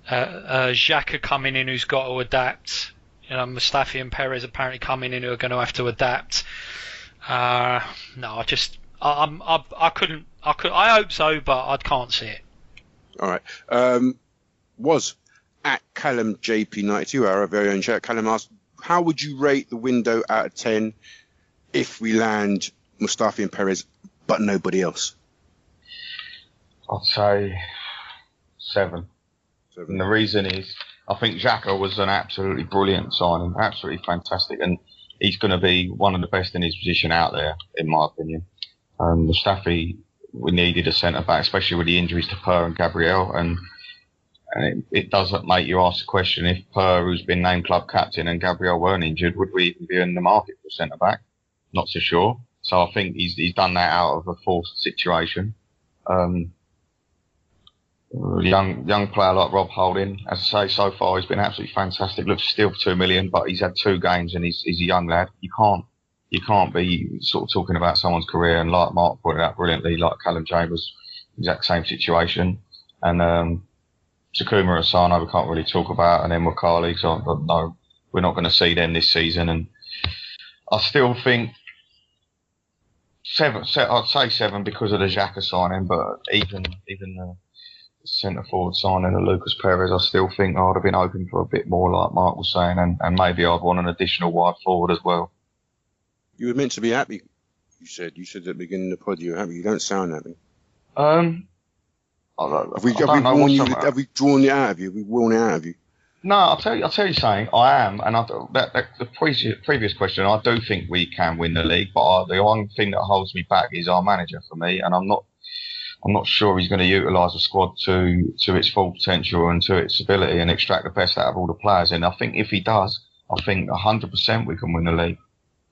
Xhaka coming in who's got to adapt. Mustafi and Perez apparently coming in who are going to have to adapt. I hope so, but I can't see it. All right. Was at Callum JP92, our very own chat. Callum asked, how would you rate the window out of 10 if we land Mustafi and Perez, but nobody else? I'd say 7. And the reason is, I think Xhaka was an absolutely brilliant signing, absolutely fantastic, and he's going to be one of the best in his position out there, in my opinion. Mustafi, we needed a centre-back, especially with the injuries to Per and Gabriel, and it doesn't make you ask the question, if Per, who's been named club captain, and Gabriel weren't injured, would we even be in the market for centre-back? Not so sure. So I think he's done that out of a forced situation. Young player like Rob Holding, as I say, so far he's been absolutely fantastic. Looks still for $2 million, but he's had 2 games and he's a young lad. You can't be sort of talking about someone's career, and like Mark pointed out brilliantly, like Callum Chambers, exact same situation. And Takuma Asano we can't really talk about, and then Wakali, so no, we're not going to see them this season. And I still think 7. I'd say 7 because of the Xhaka signing, but even the centre forward signing of Lucas Perez, I still think I'd have been open for a bit more, like Mark was saying, and maybe I'd want an additional wide forward as well. You were meant to be happy. You said at the beginning of the pod you were happy. You don't sound happy. Have we drawn it out of you? Have we worn it out of you? No, I'll tell you something. I am, and the previous question, I do think we can win the league, but the one thing that holds me back is our manager for me, and I'm not sure he's going to utilise the squad to its full potential and to its ability and extract the best out of all the players. And I think if he does, I think 100% we can win the league,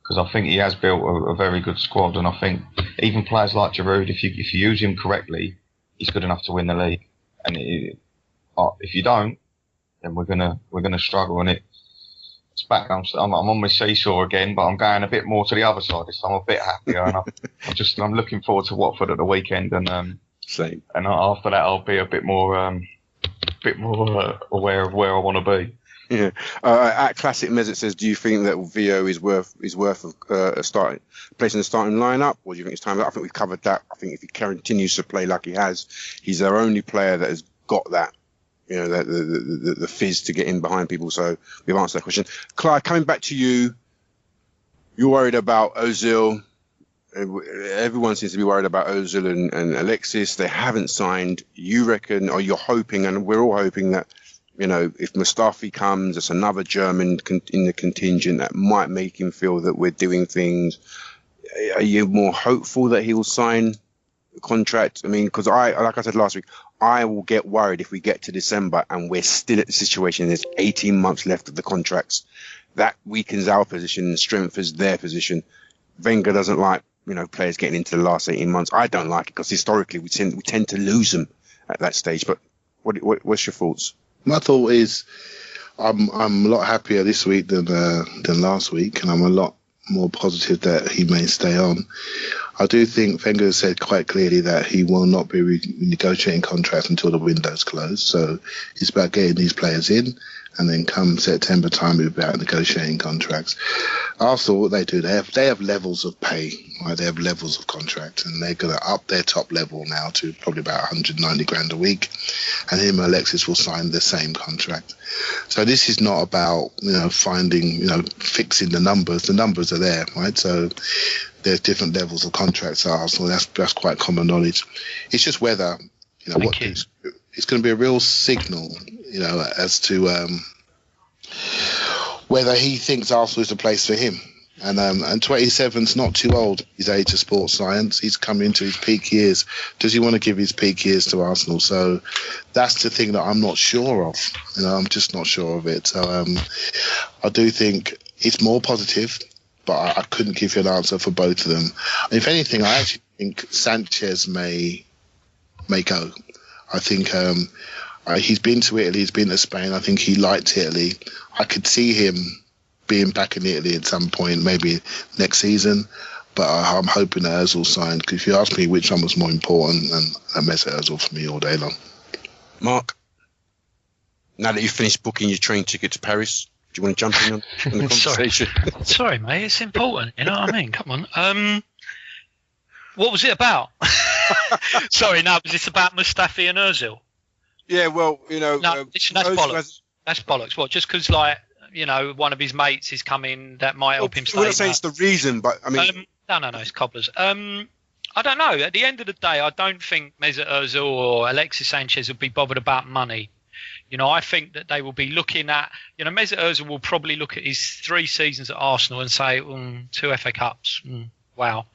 because I think he has built a very good squad. And I think even players like Giroud, if you use him correctly, he's good enough to win the league. And if you don't, then we're gonna struggle. And it's back. I'm on my seesaw again, but I'm going a bit more to the other side. So I'm a bit happier, and I'm looking forward to Watford at the weekend. And same. And after that, I'll be a bit more aware of where I want to be. Yeah. At Classic Mez, it says, do you think that Vio is worth a starting place in the starting lineup, or do you think it's time? I think we've covered that. I think if he continues to play like he has, he's our only player that has got that, the fizz to get in behind people. So we've answered that question. Clive, coming back to you, you're worried about Özil. Everyone seems to be worried about Özil and Alexis. They haven't signed. You reckon, or you're hoping, and we're all hoping that, if Mustafi comes, it's another German in the contingent that might make him feel that we're doing things. Are you more hopeful that he will sign the contract? I mean, because like I said last week, I will get worried if we get to December and we're still at the situation. There's 18 months left of the contracts. That weakens our position and strengthens their position. Wenger doesn't like, players getting into the last 18 months. I don't like it because historically we tend to lose them at that stage. But what's your thoughts? My thought is, I'm a lot happier this week than last week, and I'm a lot more positive that he may stay on. I do think Wenger said quite clearly that he will not be renegotiating contracts until the window's closed. So it's about getting these players in, and then come September time, we're about negotiating contracts. Arsenal, what they do, they have levels of pay, right? They have levels of contract, and they're going to up their top level now to probably about 190 grand a week. And him and Alexis will sign the same contract. So this is not about, finding, fixing the numbers. The numbers are there, right? So there's different levels of contracts at Arsenal. That's quite common knowledge. It's just whether, it's going to be a real signal, as to whether he thinks Arsenal is the place for him. And 27's not too old. His age of sports science. He's come into his peak years. Does he want to give his peak years to Arsenal? So that's the thing that I'm not sure of. I'm just not sure of it. So I do think it's more positive, but I couldn't give you an answer for both of them. If anything, I actually think Sanchez may go. I think he's been to Italy, he's been to Spain. I think he liked Italy. I could see him being back in Italy at some point, maybe next season. But I'm hoping that Özil signed. Because if you ask me which one was more important, then Mesut Özil for me all day long. Mark, now that you've finished booking your train ticket to Paris, do you want to jump in on the conversation? Sorry, mate, it's important. You know what I mean? Come on. What was it about? Sorry, no, was this about Mustafi and Özil? Yeah, well, No, that's bollocks. That's bollocks. What? Just because, one of his mates is coming, that might help him stay. I'm not saying it's the reason, but I mean, no, it's cobblers. I don't know. At the end of the day, I don't think Mesut Özil or Alexis Sanchez will be bothered about money. I think that they will be looking at, Mesut Özil will probably look at his 3 seasons at Arsenal and say, 2 FA Cups. Wow.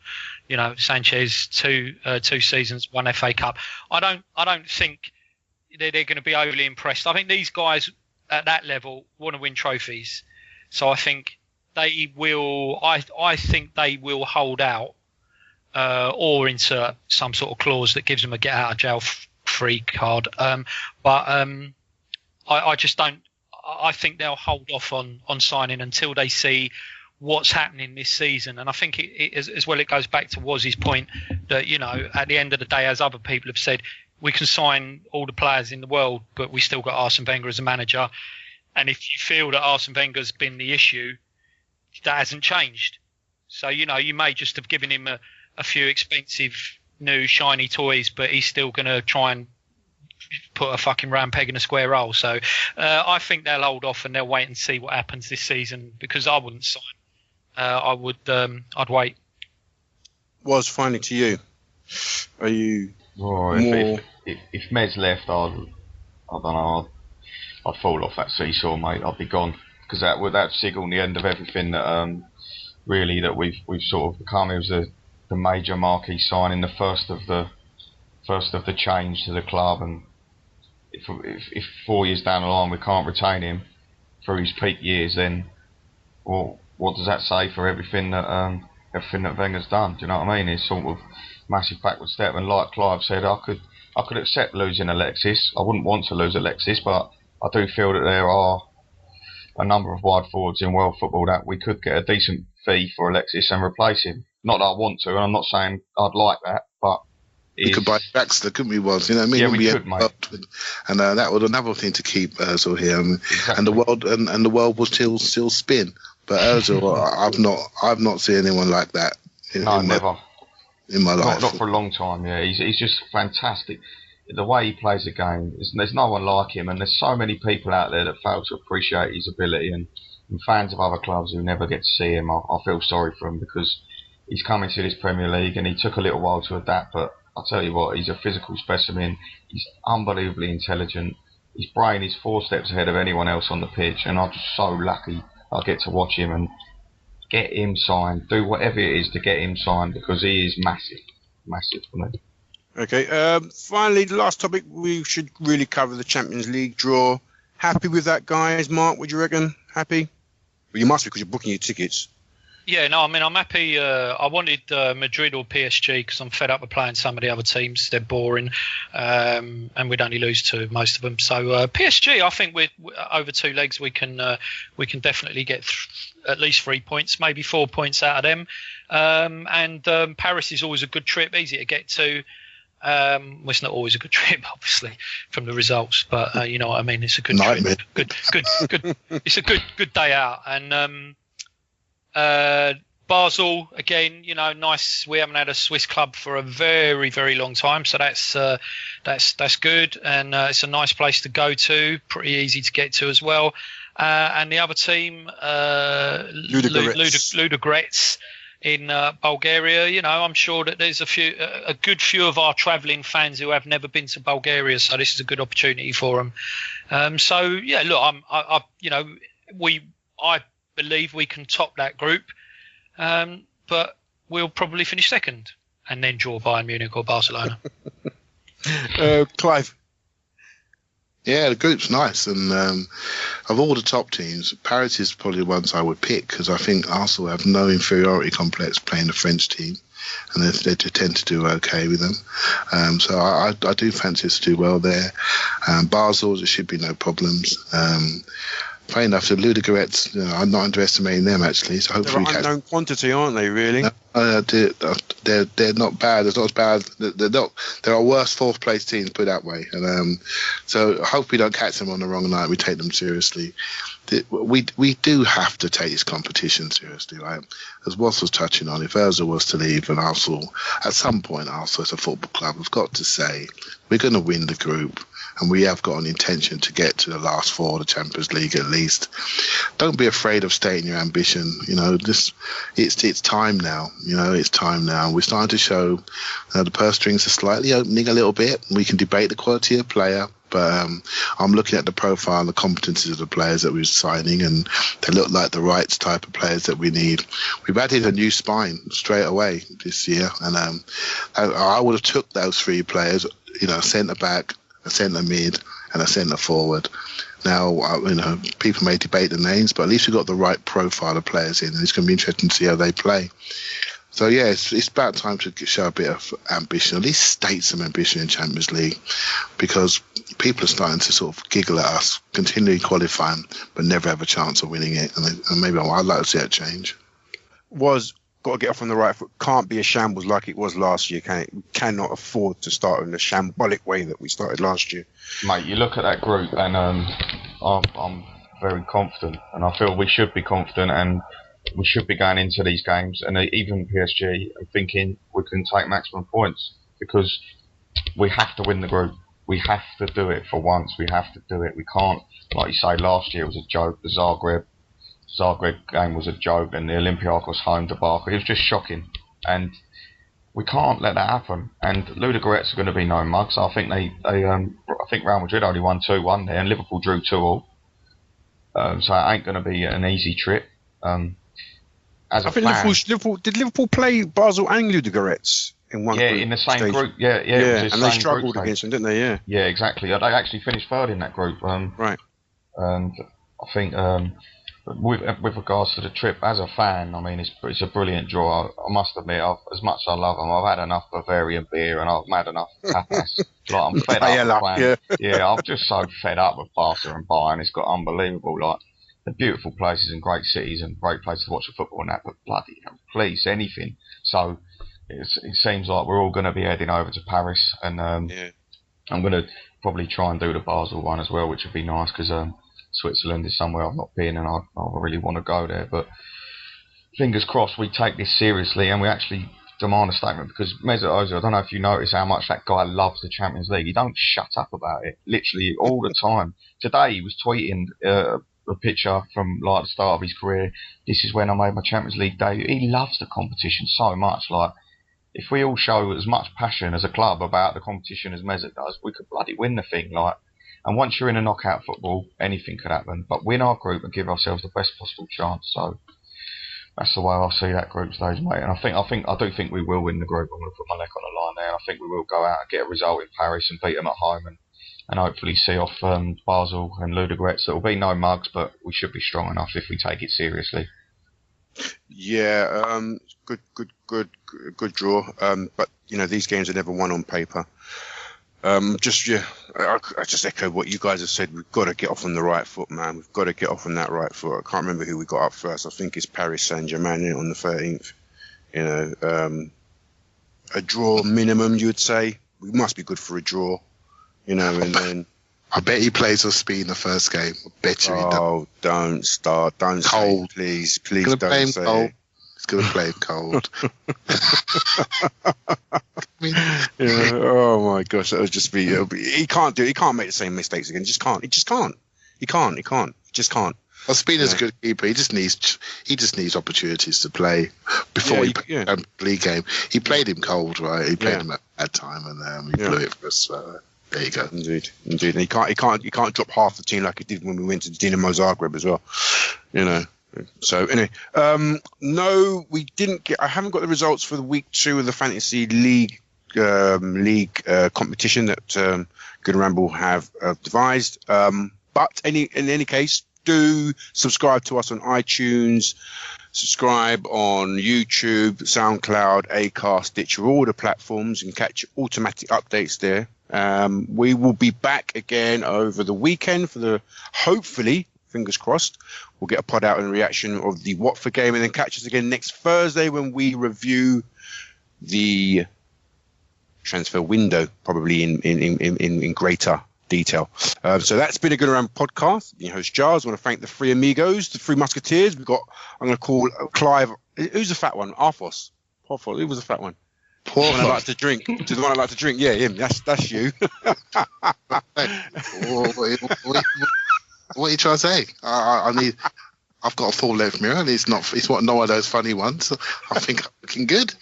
Sanchez, 2 seasons, 1 FA Cup. I don't think they're going to be overly impressed. I think these guys at that level want to win trophies. So I think they will, I think they will hold out or insert some sort of clause that gives them a get out of jail free card. I just don't. I think they'll hold off on signing until they see what's happening this season. And I think it as well. It goes back to Waz's point that at the end of the day, as other people have said, we can sign all the players in the world, but we still got Arsene Wenger as a manager. And if you feel that Arsene Wenger's been the issue, that hasn't changed. So you may just have given him a few expensive new shiny toys, but he's still going to try and put a fucking round peg in a square hole. So I think they'll hold off and they'll wait and see what happens this season, because I wouldn't sign. I'd wait. Was finally to you. Are you more? If Mez left, I don't know. I'd fall off that seesaw, mate. I'd be gone, because that signalled the end of everything that really that we've sort of become. It was the major marquee signing, the first of the change to the club, and if 4 years down the line we can't retain him through his peak years, then what does that say for everything that Wenger's done? Do you know what I mean? It's sort of massive backward step, and like Clive said, I I could accept losing Alexis. I wouldn't want to lose Alexis, but I do feel that there are a number of wide forwards in world football that we could get a decent fee for Alexis and replace him. Not that I want to, and I'm not saying I'd like that, but we could buy Baxter, couldn't we? Was you know what I mean? Yeah, we could, mate. And that was another thing to keep Özil here, Exactly. and the world will still spin. But Özil, I've not seen anyone like that. Never. In my life, not for a long time. Yeah, he's just fantastic. The way he plays the game, there's no one like him, and there's so many people out there that fail to appreciate his ability, and fans of other clubs who never get to see him. I feel sorry for him because he's come into this Premier League and he took a little while to adapt, but I'll tell you what, he's a physical specimen. He's unbelievably intelligent. His brain is 4 steps ahead of anyone else on the pitch, and I'm just so lucky I get to watch him and get him signed, do whatever it is to get him signed, because he is massive for me. Okay, finally, the last topic, we should really cover the Champions League draw. Happy with that, guys? Mark, would you reckon? Happy? Well, you must be, because you're booking your tickets. Yeah, no, I mean, I'm happy. I wanted Madrid or PSG because I'm fed up with playing some of the other teams. They're boring, and we'd only lose to most of them. So PSG, I think we're over 2 legs. We can definitely get at least 3 points, maybe 4 points out of them. And Paris is always a good trip, easy to get to. Well, it's not always a good trip, obviously, from the results, but you know what I mean. It's a good trip. Good. It's a good day out, and Basel again. You know, nice. We haven't had a Swiss club for a very, very long time, so that's good, and it's a nice place to go to. Pretty easy to get to as well. And the other team, Ludogorets in Bulgaria. You know, I'm sure that there's a good few of our travelling fans who have never been to Bulgaria, so this is a good opportunity for them. So yeah, look, I believe we can top that group, but we'll probably finish second and then draw Bayern Munich or Barcelona. Clive. Yeah, the group's nice, and of all the top teams, Paris is probably the ones I would pick, because I think Arsenal have no inferiority complex playing the French team, and they tend to do okay with them. So I do fancy us to do well there. Basel, there should be no problems. Funny enough, the Ludogorets, I'm not underestimating them actually. So hopefully, they're an unknown quantity, aren't they? Really? They're not bad. They're not as bad. They're not. There are worse 4th place teams, put it that way. And so I hope we don't catch them on the wrong night. We take them seriously. We do have to take this competition seriously, right? As Watts was touching on, if Özil was to leave and Arsenal, at some point, Arsenal as a football club, we've got to say we're going to win the group. And we have got an intention to get to the last 4 of the Champions League at least. Don't be afraid of stating your ambition. You know, it's time now. You know, it's time now. We're starting to show the purse strings are slightly opening a little bit. We can debate the quality of player, but I'm looking at the profile and the competencies of the players that we're signing, and they look like the right type of players that we need. We've added a new spine straight away this year, and I would have took those 3 players, you know, centre back, a centre mid, and a centre forward. Now, people may debate the names, but at least we've got the right profile of players in, and it's going to be interesting to see how they play. So yeah, it's about time to show a bit of ambition, at least state some ambition in Champions League, because people are starting to sort of giggle at us, continually qualifying, but never have a chance of winning it. And maybe I'd like to see that change. Got to get off on the right foot. Can't be a shambles like it was last year, can it? We cannot afford to start in the shambolic way that we started last year. Mate, you look at that group, and I'm very confident, and I feel we should be confident, and we should be going into these games, and even PSG, and thinking we can take maximum points, because we have to win the group. We have to do it for once. We have to do it. We can't, like you say, last year was a joke. The Zagreb game was a joke, and the Olympiacos home debacle. It was just shocking, and we can't let that happen. And Ludogorets are going to be no mugs. I think I think Real Madrid only won 2-1 there, and Liverpool drew 2-2. So it ain't going to be an easy trip. As a fan, did Liverpool play Basel and Ludogorets in one group? Yeah, in the same stage? Group. Yeah, and they struggled against them, didn't they? Yeah, exactly. They actually finished 3rd in that group. Right. And I think with regards to the trip, as a fan, I mean, it's a brilliant draw. I must admit, as much as I love them, I've had enough Bavarian beer and I've had enough tapas. Like, I'm fed up with playing. Yeah, I'm just so fed up with Barca and Bayern. It's got unbelievable, like, they're beautiful places and great cities and great places to watch the football and that, but bloody hell, please, anything. So it seems like we're all going to be heading over to Paris, and I'm going to probably try and do the Basel one as well, which would be nice because Switzerland is somewhere I've not been and I really want to go there. But fingers crossed we take this seriously and we actually demand a statement, because Mesut Ozil, I don't know if you notice how much that guy loves the Champions League. He don't shut up about it, literally all the time. Today he was tweeting a picture from like the start of his career. This is when I made my Champions League debut. He loves the competition so much. Like, if we all show as much passion as a club about the competition as Mesut does, we could bloody win the thing. Like, and once you're in a knockout football, anything could happen. But win our group and give ourselves the best possible chance. So that's the way I see that group stage, mate. And I do think we will win the group. I'm going to put my neck on the line there. I think we will go out and get a result in Paris and beat them at home and hopefully see off Basel and Ludogorets. There will be no mugs, but we should be strong enough if we take it seriously. Yeah, good draw. But you know, these games are never won on paper. I just echo what you guys have said. We've got to get off on the right foot, man. We've got to get off on that right foot. I can't remember who we got up first. I think it's Paris Saint-Germain on the 13th. You know, a draw minimum, you would say. We must be good for a draw. You know, and then I bet he plays with speed in the first game. I bet you he does. Oh, don't start. Don't cold. Say, please don't play him say cold. it. He's going to play him cold. Yeah. Oh my gosh, that would just be. He can't do. He can't make the same mistakes again. He just can't. He just can't. Well, Spina's a good keeper. He just needs opportunities to play before he played a league game. He played him cold, right? He played him at that time, and he blew it for us. There you go. Indeed. And he can't drop half the team like he did when we went to Dinamo Zagreb as well. You know. So anyway, no, we didn't get. I haven't got the results for the week 2 of the Fantasy League competition that Good Ramble have devised. But in any case, do subscribe to us on iTunes, subscribe on YouTube, SoundCloud, Acast, Stitcher, all the platforms, and catch automatic updates there. We will be back again over the weekend for the, hopefully, fingers crossed, we'll get a pod out in reaction of the Watford game, and then catch us again next Thursday when we review the transfer window, probably in greater detail. So that's been a Good Around podcast. Your host Giles. I want to thank the 3 amigos, the 3 musketeers. I'm going to call Clive. Who's the fat one? Arthos. Who was the fat one? The one I like to drink. To the one I like to drink. Yeah, him. That's you. What are you trying to say? I've got a full length mirror. It's one of those funny ones. I think I'm looking good.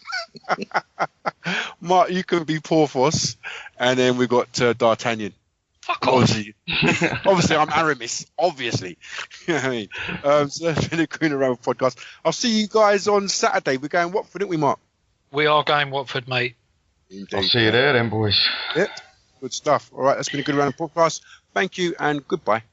Mark, you can be Porthos, and then we've got D'Artagnan. Fuck off. Obviously, I'm Aramis. Obviously. You know what I mean? So that's been a Gooner Ramble podcast. I'll see you guys on Saturday. We're going Watford, aren't we, Mark? We are going Watford, mate. Indeed. I'll see you there then, boys. Yep. Good stuff. All right, that's been a Good Ramble podcast. Thank you and goodbye.